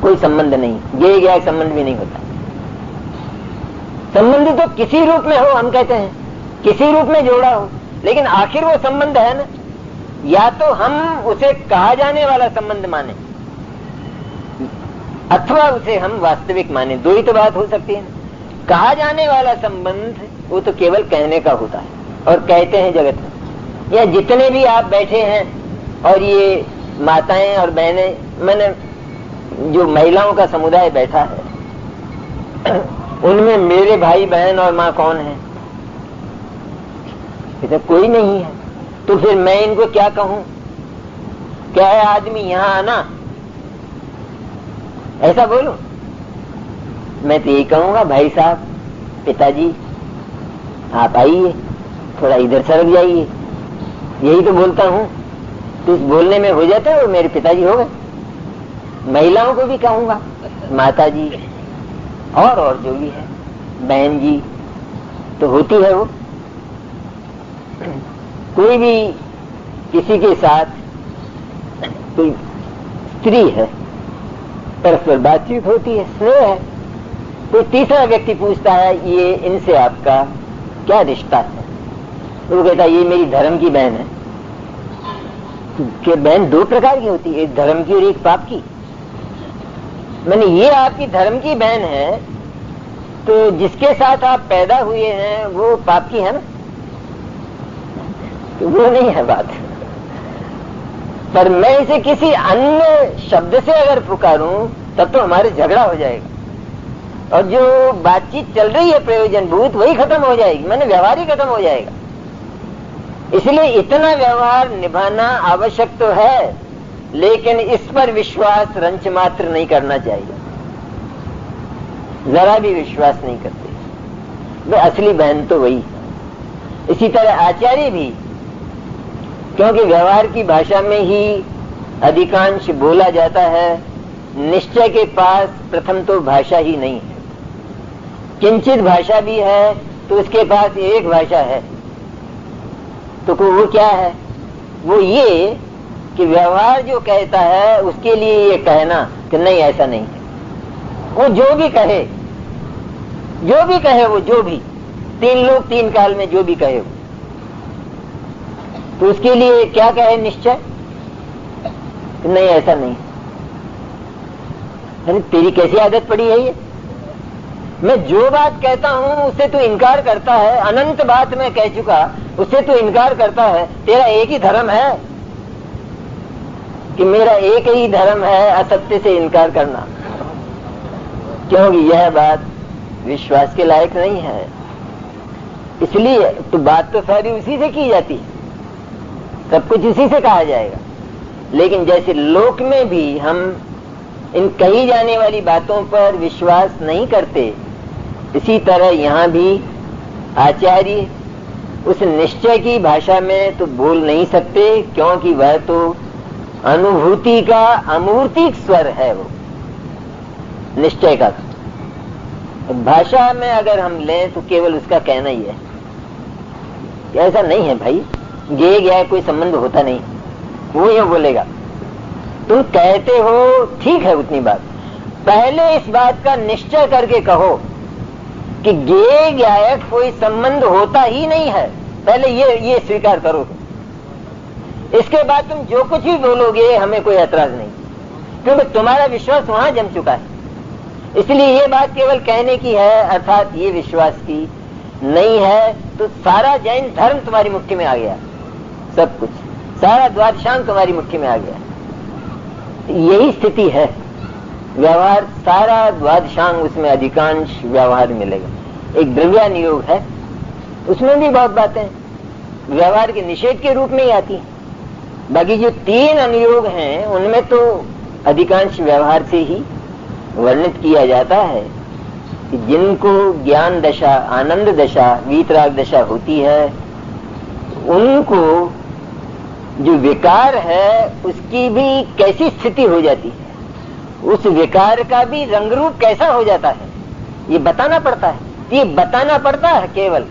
कोई संबंध नहीं, दिए गया एक संबंध भी नहीं होता। संबंध तो किसी रूप में हो, हम कहते हैं किसी रूप में जोड़ा हो, लेकिन आखिर वो संबंध है ना। या तो हम उसे कहा जाने वाला संबंध माने अथवा उसे हम वास्तविक माने, दो ही तो बात हो सकती है ना। कहा जाने वाला संबंध वो तो केवल कहने का होता है, और कहते हैं जगत में, या जितने भी आप बैठे हैं और ये माताएं और बहनें, मैंने जो महिलाओं का समुदाय बैठा है उनमें मेरे भाई बहन और माँ कौन है? इधर कोई नहीं है। तो फिर मैं इनको क्या कहूं? क्या है आदमी यहाँ आना, ऐसा बोलूं? मैं तो यही कहूंगा, भाई साहब, पिताजी आप आइए, थोड़ा इधर सरक जाइए, यही तो बोलता हूं। तो इस बोलने में हो जाता है वो मेरे पिताजी हो गए। महिलाओं को भी कहूंगा माता जी, और जो भी है बहन जी, तो होती है वो। कोई भी किसी के साथ कोई स्त्री है, परस्पर बातचीत होती है, स्नेह है, कोई तीसरा व्यक्ति पूछता है ये इनसे आपका क्या रिश्ता है? तो वो कहता है ये मेरी धर्म की बहन है। कि बहन दो प्रकार की होती है, एक धर्म की और एक पाप की। मैंने ये आपकी धर्म की बहन है, तो जिसके साथ आप पैदा हुए हैं वो पाप की है ना, तो वो नहीं है बात। पर मैं इसे किसी अन्य शब्द से अगर पुकारूं तब तो हमारे झगड़ा हो जाएगा, और जो बातचीत चल रही है प्रयोजन भूत वही खत्म हो जाएगी, मैंने व्यवहार ही खत्म हो जाएगा। इसलिए इतना व्यवहार निभाना आवश्यक तो है, लेकिन इस पर विश्वास रंच मात्र नहीं करना चाहिए। जरा भी विश्वास नहीं करते, वे असली बहन तो वही। इसी तरह आचार्य भी, क्योंकि व्यवहार की भाषा में ही अधिकांश बोला जाता है, निश्चय के पास प्रथम तो भाषा ही नहीं है। किंचित भाषा भी है तो उसके पास एक भाषा है, तो वो क्या है? वो ये कि व्यवहार जो कहता है उसके लिए ये कहना कि नहीं ऐसा नहीं है, वो जो भी कहे वो जो भी तीन लोग तीन काल में जो भी कहे वो, तो उसके लिए क्या कहे निश्चय कि नहीं ऐसा नहीं। अरे तेरी कैसी आदत पड़ी है ये, मैं जो बात कहता हूं उससे तू इनकार करता है, अनंत बात मैं कह चुका उससे तू इनकार करता है। तेरा एक ही धर्म है कि मेरा एक ही धर्म है असत्य से इनकार करना, क्योंकि यह बात विश्वास के लायक नहीं है। इसलिए तो बात तो सारी उसी से की जाती है, सब कुछ उसी से कहा जाएगा। लेकिन जैसे लोक में भी हम इन कही जाने वाली बातों पर विश्वास नहीं करते, इसी तरह यहाँ भी आचार्य उस निश्चय की भाषा में तो बोल नहीं सकते, क्योंकि वह तो अनुभूति का अमूर्तिक स्वर है। वो निश्चय का भाषा में अगर हम लें तो केवल उसका कहना ही है, ऐसा नहीं है भाई, गे गया कोई संबंध होता नहीं, वो ये बोलेगा। तुम कहते हो ठीक है उतनी बात, पहले इस बात का निश्चय करके कहो कि गे गायक कोई संबंध होता ही नहीं है, पहले ये स्वीकार करो। इसके बाद तुम जो कुछ भी बोलोगे हमें कोई ऐतराज नहीं, क्योंकि तुम्हारा विश्वास वहां जम चुका है। इसलिए ये बात केवल कहने की है, अर्थात ये विश्वास की नहीं है तो सारा जैन धर्म तुम्हारी मुट्ठी में आ गया, सब कुछ सारा द्वादशांग तुम्हारी मुट्ठी में आ गया। यही स्थिति है, व्यवहार सारा द्वादशांग, उसमें अधिकांश व्यवहार मिलेगा। एक द्रव्या नियोग है, उसमें भी बहुत बातें व्यवहार के निषेध के रूप में ही आती हैं। बाकी जो तीन अनुयोग हैं उनमें तो अधिकांश व्यवहार से ही वर्णित किया जाता है कि जिनको ज्ञान दशा, आनंद दशा, वीतराग दशा होती है, उनको जो विकार है उसकी भी कैसी स्थिति हो जाती है, उस विकार का भी रंग रूप कैसा हो जाता है, ये बताना पड़ता है। ये बताना पड़ता है, केवल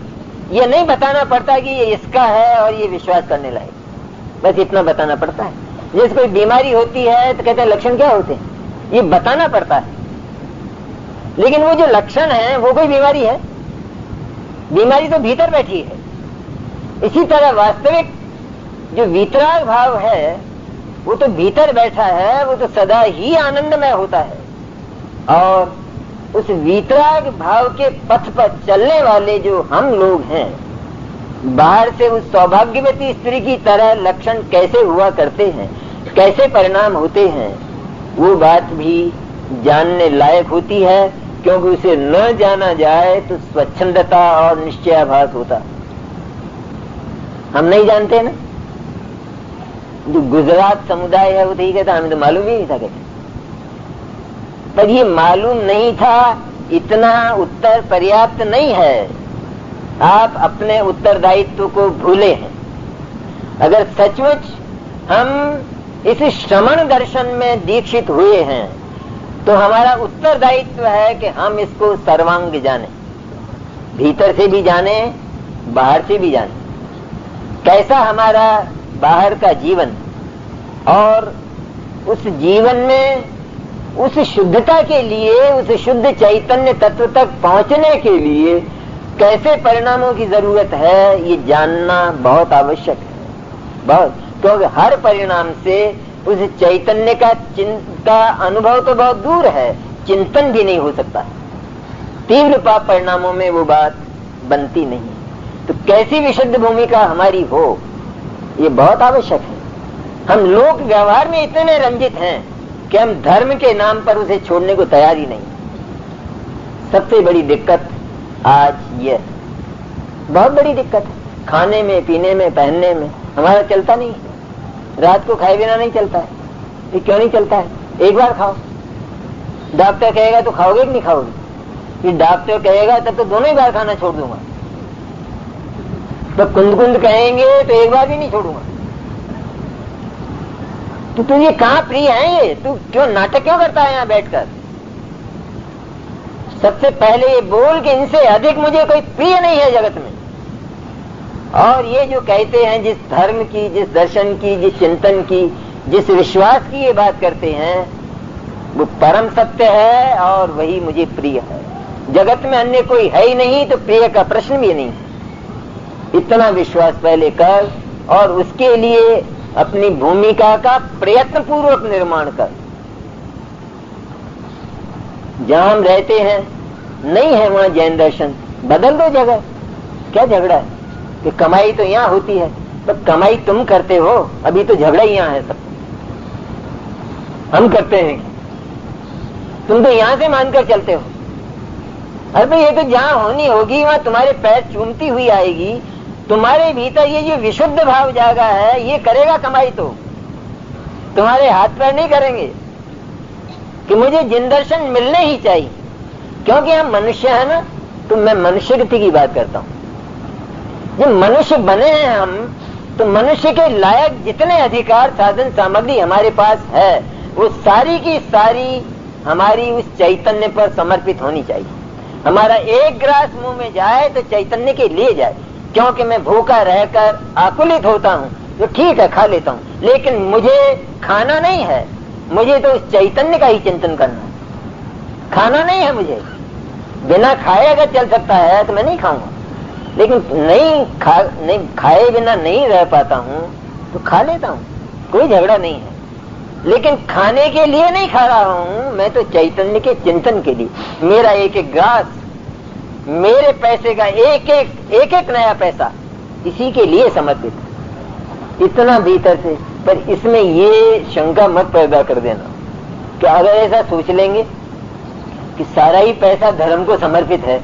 ये नहीं बताना पड़ता कि ये इसका है और ये विश्वास करने लायक, बस इतना बताना पड़ता है। जैसे कोई बीमारी होती है तो कहते हैं लक्षण क्या होते हैं, ये बताना पड़ता है। लेकिन वो जो लक्षण है वो कोई बीमारी है, बीमारी तो भीतर बैठी है। इसी तरह वास्तविक जो वीतराग भाव है वो तो भीतर बैठा है, वो तो सदा ही आनंदमय होता है। और उस वीतराग भाव के पथ पर चलने वाले जो हम लोग हैं, बाहर से उस सौभाग्यवती स्त्री की तरह लक्षण कैसे हुआ करते हैं, कैसे परिणाम होते हैं, वो बात भी जानने लायक होती है, क्योंकि उसे न जाना जाए तो स्वच्छंदता और निश्चयाभास होता। हम नहीं जानते ना, जो गुजरात समुदाय है वो तो ही कहता हमें तो मालूम ही नहीं था, कहते पर ये मालूम नहीं था इतना उत्तर पर्याप्त नहीं है। आप अपने उत्तरदायित्व को भूले हैं। अगर सचमुच हम इस श्रमण दर्शन में दीक्षित हुए हैं तो हमारा उत्तरदायित्व है कि हम इसको सर्वांग जाने, भीतर से भी जाने, बाहर से भी जाने। कैसा हमारा बाहर का जीवन, और उस जीवन में उस शुद्धता के लिए, उस शुद्ध चैतन्य तत्व तक पहुंचने के लिए कैसे परिणामों की जरूरत है, ये जानना बहुत आवश्यक है, बहुत। क्योंकि हर परिणाम से उस चैतन्य का अनुभव तो बहुत दूर है, चिंतन भी नहीं हो सकता। तीव्र पाप परिणामों में वो बात बनती नहीं। तो कैसी विशुद्ध भूमिका हमारी हो, ये बहुत आवश्यक है। हम लोक व्यवहार में इतने रंजित हैं कि हम धर्म के नाम पर उसे छोड़ने को तैयार ही नहीं। सबसे बड़ी दिक्कत आज ये बहुत बड़ी दिक्कत है, खाने में, पीने में, पहनने में हमारा चलता नहीं। रात को खाए बिना नहीं चलता है। ये क्यों नहीं चलता है? एक बार खाओ, डॉक्टर कहेगा तो खाओगे कि नहीं खाओगे? फिर डॉक्टर कहेगा तब तो दोनों ही बार खाना छोड़ दूंगा। तो कुंद कुंद कहेंगे तो एक बार भी नहीं छोड़ूंगा। तो तुझे कहाँ प्रिय है ये? तू क्यों नाटक क्यों करता है यहाँ बैठकर? सबसे पहले ये बोल कि इनसे अधिक मुझे कोई प्रिय नहीं है जगत में। और ये जो कहते हैं जिस धर्म की, जिस दर्शन की, जिस चिंतन की जिस विश्वास की ये बात करते हैं वो परम सत्य है और वही मुझे प्रिय है। जगत में अन्य कोई है ही नहीं तो प्रिय का प्रश्न भी नहीं। इतना विश्वास पहले कर और उसके लिए अपनी भूमिका का प्रयत्न पूर्वक निर्माण कर। जहां हम रहते हैं नहीं है वहां जैन दर्शन, बदल दो जगह। क्या झगड़ा है कि कमाई तो यहाँ होती है, तो कमाई तुम करते हो, अभी तो झगड़ा ही यहाँ है। सब हम करते हैं, तुम तो यहां से मानकर चलते हो। अरे भाई ये तो जहां होनी होगी वहां तुम्हारे पैर चूमती हुई आएगी। तुम्हारे भीतर ये जो विशुद्ध भाव जागा है ये करेगा कमाई, तो तुम्हारे हाथ पैर नहीं करेंगे कि मुझे जिन दर्शन मिलने ही चाहिए। क्योंकि हम मनुष्य है ना, तो मैं मनुष्यगति की बात करता हूं। जब मनुष्य बने हैं हम, तो मनुष्य के लायक जितने अधिकार साधन सामग्री हमारे पास है वो सारी की सारी हमारी उस चैतन्य पर समर्पित होनी चाहिए। हमारा एक ग्रास मुंह में जाए तो चैतन्य के लिए जाए। क्योंकि मैं भूखा रहकर आकुलित होता हूँ तो ठीक है खा लेता हूँ, लेकिन मुझे खाना नहीं है, मुझे तो उस चैतन्य का ही चिंतन करना है। खाना नहीं है मुझे, बिना खाए अगर चल सकता है तो मैं नहीं खाऊंगा, लेकिन नहीं खाए बिना नहीं रह पाता हूँ तो खा लेता हूँ, कोई झगड़ा नहीं है। लेकिन खाने के लिए नहीं खा रहा हूँ, मैं तो चैतन्य के चिंतन के लिए। मेरा एक एक ग्रास, मेरे पैसे का एक एक नया पैसा इसी के लिए समर्पित है। इतना भीतर से। पर इसमें ये शंका मत पैदा कर देना कि अगर ऐसा सोच लेंगे कि सारा ही पैसा धर्म को समर्पित है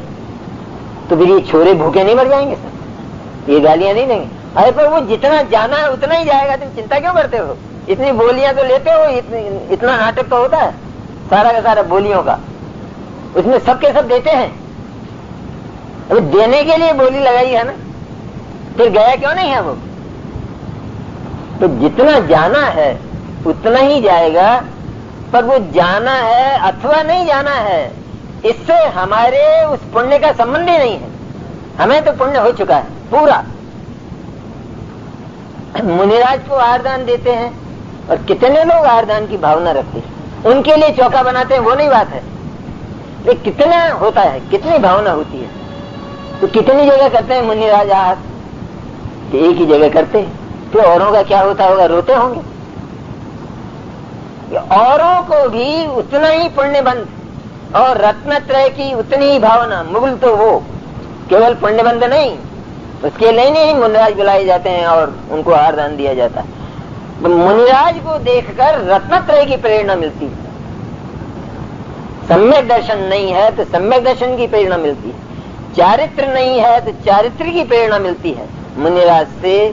तो फिर ये छोरे भूखे नहीं मर जाएंगे सर, ये गालियां नहीं देंगे। अरे पर वो जितना जाना है उतना ही जाएगा, तुम चिंता क्यों करते हो? इतनी बोलियां तो लेते हो, इतना नाटक तो होता है सारा का सारा बोलियों का, उसमें सबके सब देते हैं। अभी देने के लिए बोली लगाई है ना, फिर गया क्यों नहीं है वो? तो जितना जाना है उतना ही जाएगा, पर वो जाना है अथवा नहीं जाना है इससे हमारे उस पुण्य का संबंध ही नहीं है। हमें तो पुण्य हो चुका है पूरा। मुनिराज को आरदान देते हैं और कितने लोग आरदान की भावना रखते हैं, उनके लिए चौका बनाते हैं, वो नहीं बात है। लेकिन कितना होता है, कितनी भावना होती है, तो कितनी जगह करते हैं मुनिराज आहार, तो एक ही जगह करते हैं। तो औरों का क्या होता होगा, रोते होंगे। औरों को भी उतना ही पुण्य बंद और रत्नत्रय की उतनी ही भावना। मुगल तो वो केवल पुण्य बंद नहीं, उसके लिए नहीं मुनिराज बुलाए जाते हैं और उनको आरदान दिया जाता है। मुनिराज को देखकर रत्नत्रय की प्रेरणा मिलती है। सम्यक दर्शन नहीं है तो सम्यक दर्शन की प्रेरणा मिलती है, चारित्र नहीं है तो चारित्र की प्रेरणा मिलती है मुनिराज से।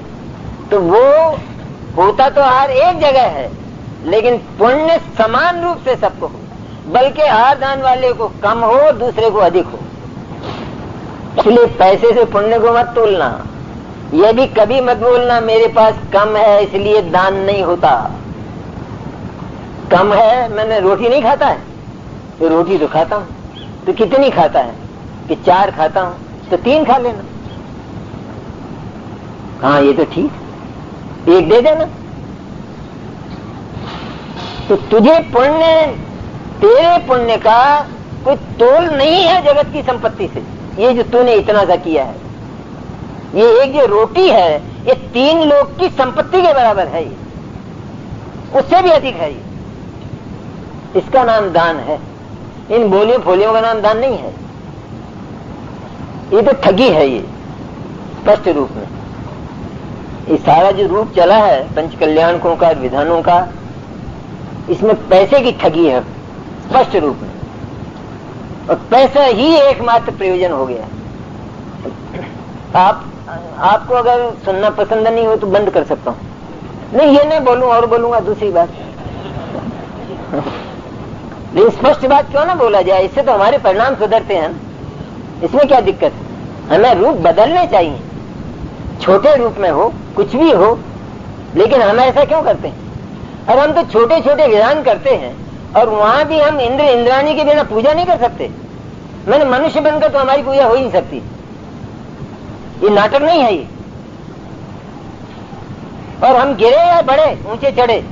तो वो होता तो हर एक जगह है, लेकिन पुण्य समान रूप से सबको हो, बल्कि आरदान वाले को कम हो दूसरे को अधिक हो। इसलिए पैसे से पुण्य को मत तोलना। यह भी कभी मत बोलना मेरे पास कम है इसलिए दान नहीं होता। कम है, मैंने रोटी नहीं खाता है तो रोटी तो खाता हूं, तो कितनी खाता है कि 4 खाता हूं तो 3 खा लेना। हाँ ये तो ठीक, 1 दे देना। तो तुझे पुण्य, तेरे पुण्य का कोई तोल नहीं है जगत की संपत्ति से। ये जो तूने इतना सा किया है, ये एक जो रोटी है ये 3 लोग की संपत्ति के बराबर है, ये उससे भी अधिक है। ये इसका नाम दान है। इन बोलियों फोलियों का नाम दान नहीं है, ये तो ठगी है। ये स्पष्ट रूप में ये सारा जो रूप चला है पंच कल्याणकों का, विधानों का, इसमें पैसे की ठगी है स्पष्ट रूप में। और पैसा ही एकमात्र प्रयोजन हो गया। आपको अगर सुनना पसंद नहीं हो तो बंद कर सकता हूं। नहीं ये नहीं बोलूं और बोलूंगा दूसरी बात। लेकिन स्पष्ट बात क्यों ना बोला जाए, इससे तो हमारे परिणाम सुधरते हैं। इसमें क्या दिक्कत है? हमें रूप बदलने चाहिए, छोटे रूप में हो, कुछ भी हो, लेकिन हम ऐसा क्यों करते हैं? और हम तो छोटे छोटे विधान करते हैं और वहां भी हम इंद्र इंद्राणी के बिना पूजा नहीं कर सकते। मैंने मनुष्य बनकर तो हमारी पूजा हो ही नहीं सकती। ये नाटक नहीं है ये। और हम गिरे या बढ़े, ऊंचे चढ़े,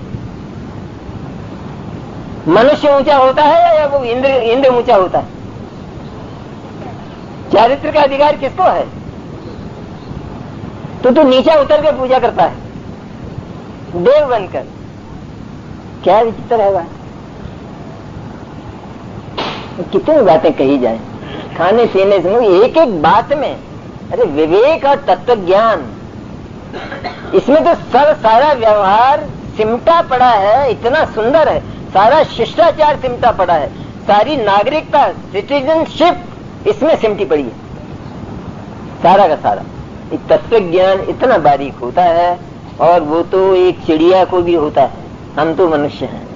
मनुष्य ऊंचा होता है या वो इंद्र ऊंचा होता है? चारित्र का अधिकार किसको है? तो नीचा उतर के पूजा करता है देव बनकर। क्या विचित्र है बात। कितनी बातें कही जाए खाने पीने से, एक एक बात में। अरे विवेक और तत्व ज्ञान, इसमें तो सारा व्यवहार सिमटा पड़ा है। इतना सुंदर है, सारा शिष्टाचार सिमटा पड़ा है, सारी नागरिकता सिटीजनशिप इसमें सिमटी पड़ी है, सारा का सारा। एक तत्व ज्ञान इतना बारीक होता है, और वो तो एक चिड़िया को भी होता है। हम तो मनुष्य हैं,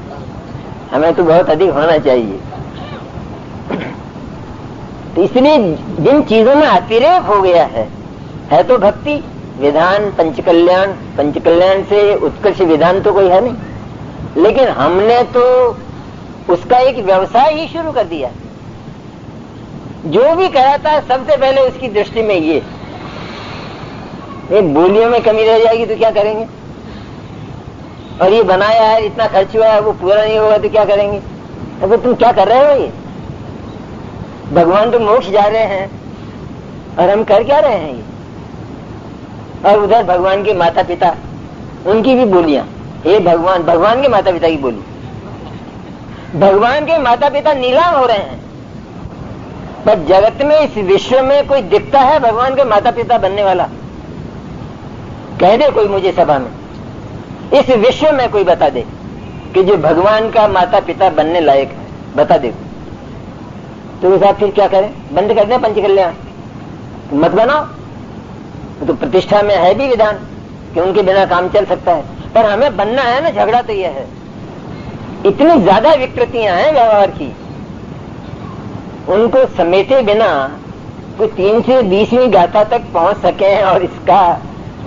हमें तो बहुत अधिक होना चाहिए। तो इसलिए जिन चीजों में अतिरेक हो गया है तो भक्ति, विधान, पंचकल्याण। पंचकल्याण से उत्कृष्ट विधान तो कोई है नहीं, लेकिन हमने तो उसका एक व्यवसाय ही शुरू कर दिया। जो भी कराता है सबसे पहले उसकी दृष्टि में ये एक बोलियों में कमी रह जाएगी तो क्या करेंगे, और ये बनाया है, इतना खर्च हुआ है, वो पूरा नहीं होगा तो क्या करेंगे। अब तुम क्या कर रहे हो? ये भगवान तो मोक्ष जा रहे हैं और हम कर क्या रहे हैं ये। और उधर भगवान के माता पिता, उनकी भी बोलियां, हे भगवान, भगवान के माता पिता की बोली। भगवान के माता पिता नीलाम हो रहे हैं, पर जगत में, इस विश्व में कोई दिखता है भगवान के माता पिता बनने वाला? कह दे कोई मुझे सभा में, इस विश्व में कोई बता दे कि जो भगवान का माता पिता बनने लायक है, बता दे। तो साहब फिर क्या करें? बंद कर दें पंचकल्याण, मत बनाओ। तो प्रतिष्ठा में है भी विधान कि उनके बिना काम चल सकता है, पर हमें बनना है ना। झगड़ा तो यह है, इतनी ज्यादा विकृतियां हैं व्यवहार की, उनको समेटे बिना कोई 3 से 20वीं गाथा तक पहुंच सके, और इसका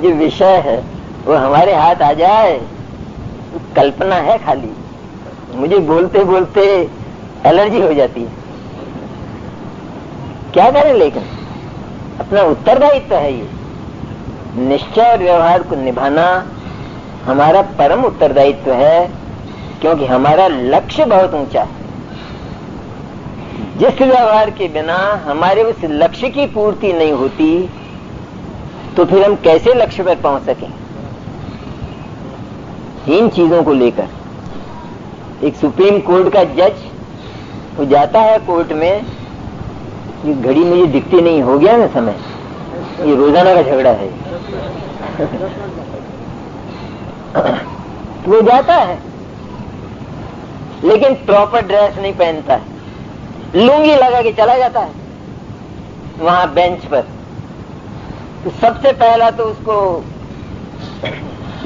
जो विषय है वो हमारे हाथ आ जाए, कल्पना है खाली। मुझे बोलते बोलते एलर्जी हो जाती है। क्या करें, लेकिन अपना उत्तरदायित्व है ये। निश्चय और व्यवहार को निभाना हमारा परम उत्तरदायित्व है, क्योंकि हमारा लक्ष्य बहुत ऊंचा है। जिस व्यवहार के बिना हमारे उस लक्ष्य की पूर्ति नहीं होती, तो फिर हम कैसे लक्ष्य पर पहुंच सकें। इन चीजों को लेकर एक सुप्रीम कोर्ट का जज वो जाता है कोर्ट में, ये घड़ी मुझे दिखती नहीं, हो गया ना समय, ये रोजाना का झगड़ा है। वो जाता है लेकिन प्रॉपर ड्रेस नहीं पहनता है, लुंगी लगा के चला जाता है वहां बेंच पर। तो सबसे पहला तो उसको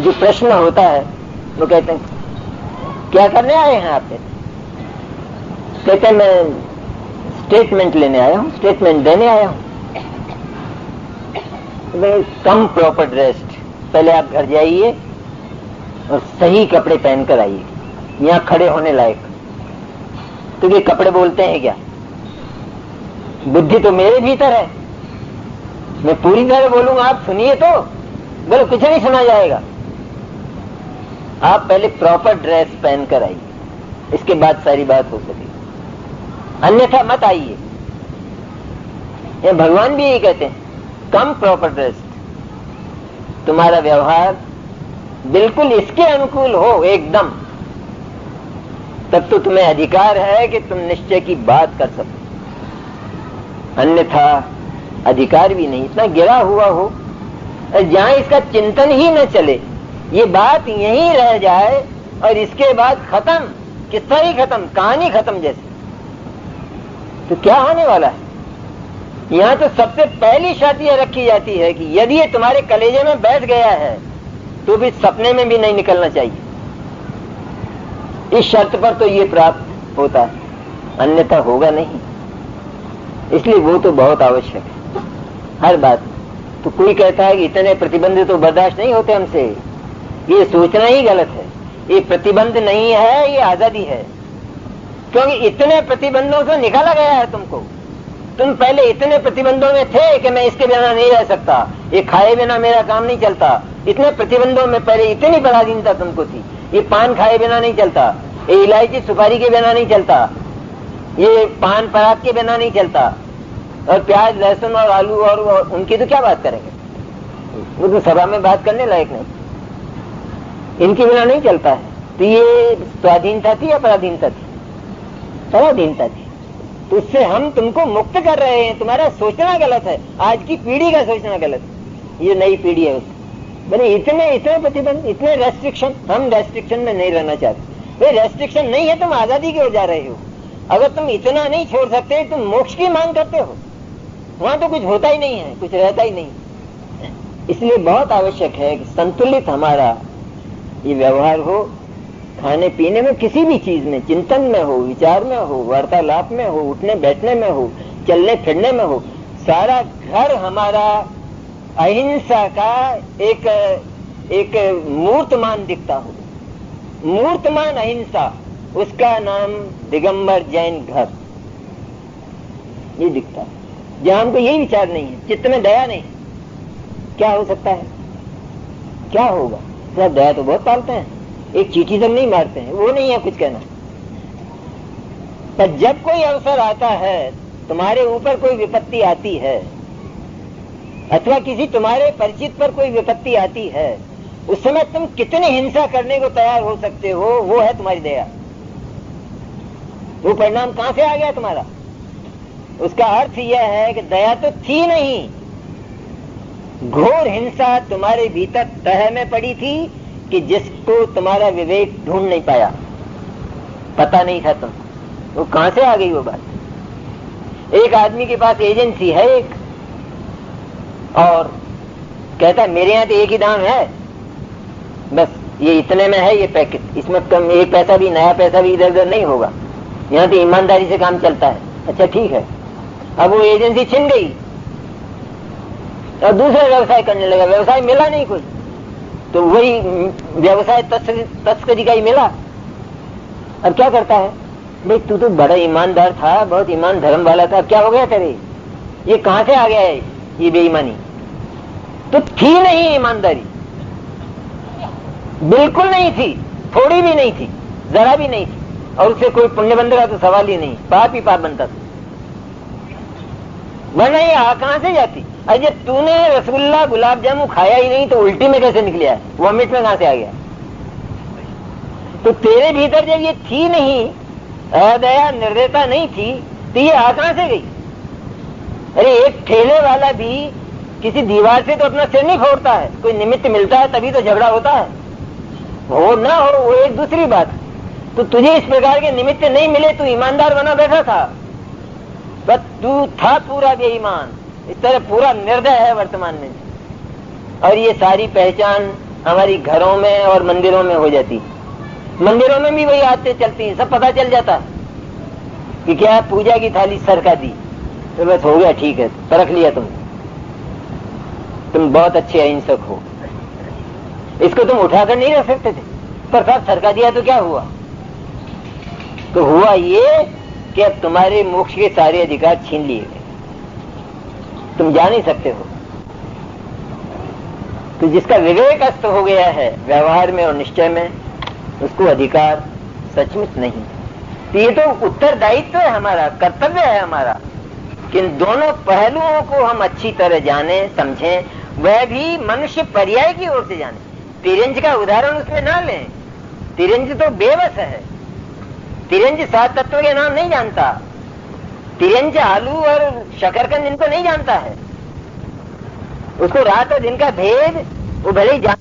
जो प्रश्न होता है वो कहते हैं क्या करने आए हैं आप? कहते हैं मैं स्टेटमेंट लेने आया हूं, स्टेटमेंट देने आया हूं। कम प्रॉपर ड्रेस्ड, पहले आप घर जाइए और सही कपड़े पहनकर आइए, यहाँ खड़े होने लायक। तो ये कपड़े बोलते हैं क्या? बुद्धि तो मेरे भीतर है, मैं पूरी तरह बोलूंगा, आप सुनिए तो। बोले कुछ नहीं सुना जाएगा, आप पहले प्रॉपर ड्रेस पहनकर आइए, इसके बाद सारी बात हो सकेगी, अन्यथा मत आइए। ये भगवान भी यही कहते हैं, कम प्रॉपर ड्रेस, तुम्हारा व्यवहार बिल्कुल इसके अनुकूल हो एकदम, तब तो तुम्हें अधिकार है कि तुम निश्चय की बात कर सको। अन्यथा अधिकार भी नहीं, इतना गिरा हुआ हो, जहां इसका चिंतन ही न चले, ये बात यहीं रह जाए और इसके बाद खत्म, किस्सा ही खत्म, कहानी खत्म जैसे, तो क्या होने वाला है? यहाँ तो सबसे पहली शर्त यह रखी जाती है कि यदि ये तुम्हारे कलेजे में बैठ गया है तो भी सपने में भी नहीं निकलना चाहिए। इस शर्त पर तो ये प्राप्त होता है, अन्यथा होगा नहीं। इसलिए वो तो बहुत आवश्यक है हर बात। तो कोई कहता है कि इतने प्रतिबंध तो बर्दाश्त नहीं होते हमसे, ये सोचना ही गलत है। ये प्रतिबंध नहीं है, ये आजादी है, क्योंकि इतने प्रतिबंधों से निकाला गया है तुमको। तुम पहले इतने प्रतिबंधों में थे कि मैं इसके बिना नहीं रह सकता, ये खाए बिना मेरा काम नहीं चलता। इतने प्रतिबंधों में पहले इतनी पराधीनता तुमको थी, ये पान खाए बिना नहीं चलता, ये इलायची सुपारी के बिना नहीं चलता, ये पान पराग के बिना नहीं चलता, और प्याज लहसुन और आलू और उनकी तो क्या बात करेंगे, वो तो सभा में बात करने लायक नहीं, इनके बिना नहीं चलता है। तो ये स्वाधीनता थी या पराधीनता थी? पराधीनता थी। तो उससे हम तुमको मुक्त कर रहे हैं। तुम्हारा सोचना गलत है, आज की पीढ़ी का सोचना गलत है। ये नई पीढ़ी है उसकी बने इतने प्रतिबंध, इतने रेस्ट्रिक्शन। हम रेस्ट्रिक्शन में नहीं रहना चाहते। वे रेस्ट्रिक्शन नहीं है, तुम आजादी की ओर जा रहे हो। अगर तुम इतना नहीं छोड़ सकते, तुम मोक्ष की मांग करते हो, वहां तो कुछ होता ही नहीं है, कुछ रहता ही नहीं। इसलिए बहुत आवश्यक है कि संतुलित हमारा ये व्यवहार हो, खाने पीने में, किसी भी चीज में, चिंतन में हो, विचार में हो, वार्तालाप में हो, उठने बैठने में हो, चलने फिरने में हो। सारा घर हमारा अहिंसा का एक मूर्तमान दिखता हो, मूर्तमान अहिंसा, उसका नाम दिगंबर जैन घर ये दिखता है। जहां हमको यही विचार नहीं है, चित्त में दया नहीं, क्या हो सकता है, क्या होगा? सब दया तो बहुत पालते हैं, एक चींटी तक नहीं मारते हैं, वो नहीं है कुछ कहना। पर जब कोई अवसर आता है, तुम्हारे ऊपर कोई विपत्ति आती है, अथवा किसी तुम्हारे परिचित पर कोई विपत्ति आती है, उस समय तुम कितनी हिंसा करने को तैयार हो सकते हो, वो है तुम्हारी दया। वो परिणाम कहां से आ गया तुम्हारा? उसका अर्थ यह है कि दया तो थी नहीं, घोर हिंसा तुम्हारे भीतर तह में पड़ी थी कि जिसको तुम्हारा विवेक ढूंढ नहीं पाया, पता नहीं था तुम। वो कहां से आ गई वो बात? एक आदमी के पास एजेंसी है एक, और कहता है मेरे यहाँ तो एक ही दाम है, बस ये इतने में है ये पैकेट, इसमें कम एक पैसा भी, नया पैसा भी इधर उधर नहीं होगा, यहाँ तो ईमानदारी से काम चलता है। अच्छा ठीक है। अब वो एजेंसी छिन गई और दूसरा व्यवसाय करने लगा, व्यवसाय मिला नहीं कुछ, तो वही व्यवसाय तस्करी का ही मिला। अब क्या करता है? भाई तू तो बड़ा ईमानदार था, बहुत ईमान धर्म वाला था, क्या हो गया तेरे? ये कहां से आ गया है ये बेईमानी? तो थी नहीं ईमानदारी, बिल्कुल नहीं थी, थोड़ी भी नहीं थी, जरा भी नहीं थी, और उससे कोई पुण्य बनता तो सवाल ही नहीं, पाप ही पाप बनता था। वरना ये कहां से जाती? अरे तूने रसगुल्ला गुलाब जामुन खाया ही नहीं तो उल्टी में कैसे निकलिया है, वॉमिट में कहां से आ गया? तो तेरे भीतर जब ये थी नहीं, अदया निर्दयता नहीं थी, तो ये कहां से गई? अरे एक ठेले वाला भी किसी दीवार से तो अपना सिर नहीं फोड़ता है, कोई निमित्त मिलता है तभी तो झगड़ा होता है, हो ना हो वो एक दूसरी बात। तो तुझे इस प्रकार के निमित्त नहीं मिले, तू ईमानदार बना बैठा था, बस तू था पूरा बेईमान, इस तरह पूरा निर्दय है वर्तमान में। और ये सारी पहचान हमारी घरों में और मंदिरों में हो जाती, मंदिरों में भी वही आदतें चलती हैं, सब पता चल जाता कि क्या पूजा की थाली सरका दी तो बस हो गया, ठीक है, परख लिया तुम बहुत अच्छे अहिंसक हो, इसको तुम उठाकर नहीं रख सकते थे, पर साहब सरका दिया तो क्या हुआ? तो हुआ ये कि अब तुम्हारे मोक्ष के सारे अधिकार छीन लिए गए, तुम जा नहीं सकते हो। तो जिसका विवेक अस्त हो गया है व्यवहार में और निश्चय में, उसको अधिकार सचमुच नहीं। तो ये तो उत्तरदायित्व है हमारा, कर्तव्य है हमारा कि इन दोनों पहलुओं को हम अच्छी तरह जाने समझें, वह भी मनुष्य पर्याय की ओर से जाने। तिरंज का उदाहरण उसमें ना लें, तिरंज तो बेबस है, तिरंज 7 तत्व के नाम नहीं जानता, तिरंज आलू और शकरकंद इनको नहीं जानता है, उसको रात और दिन का भेद वो भले ही जान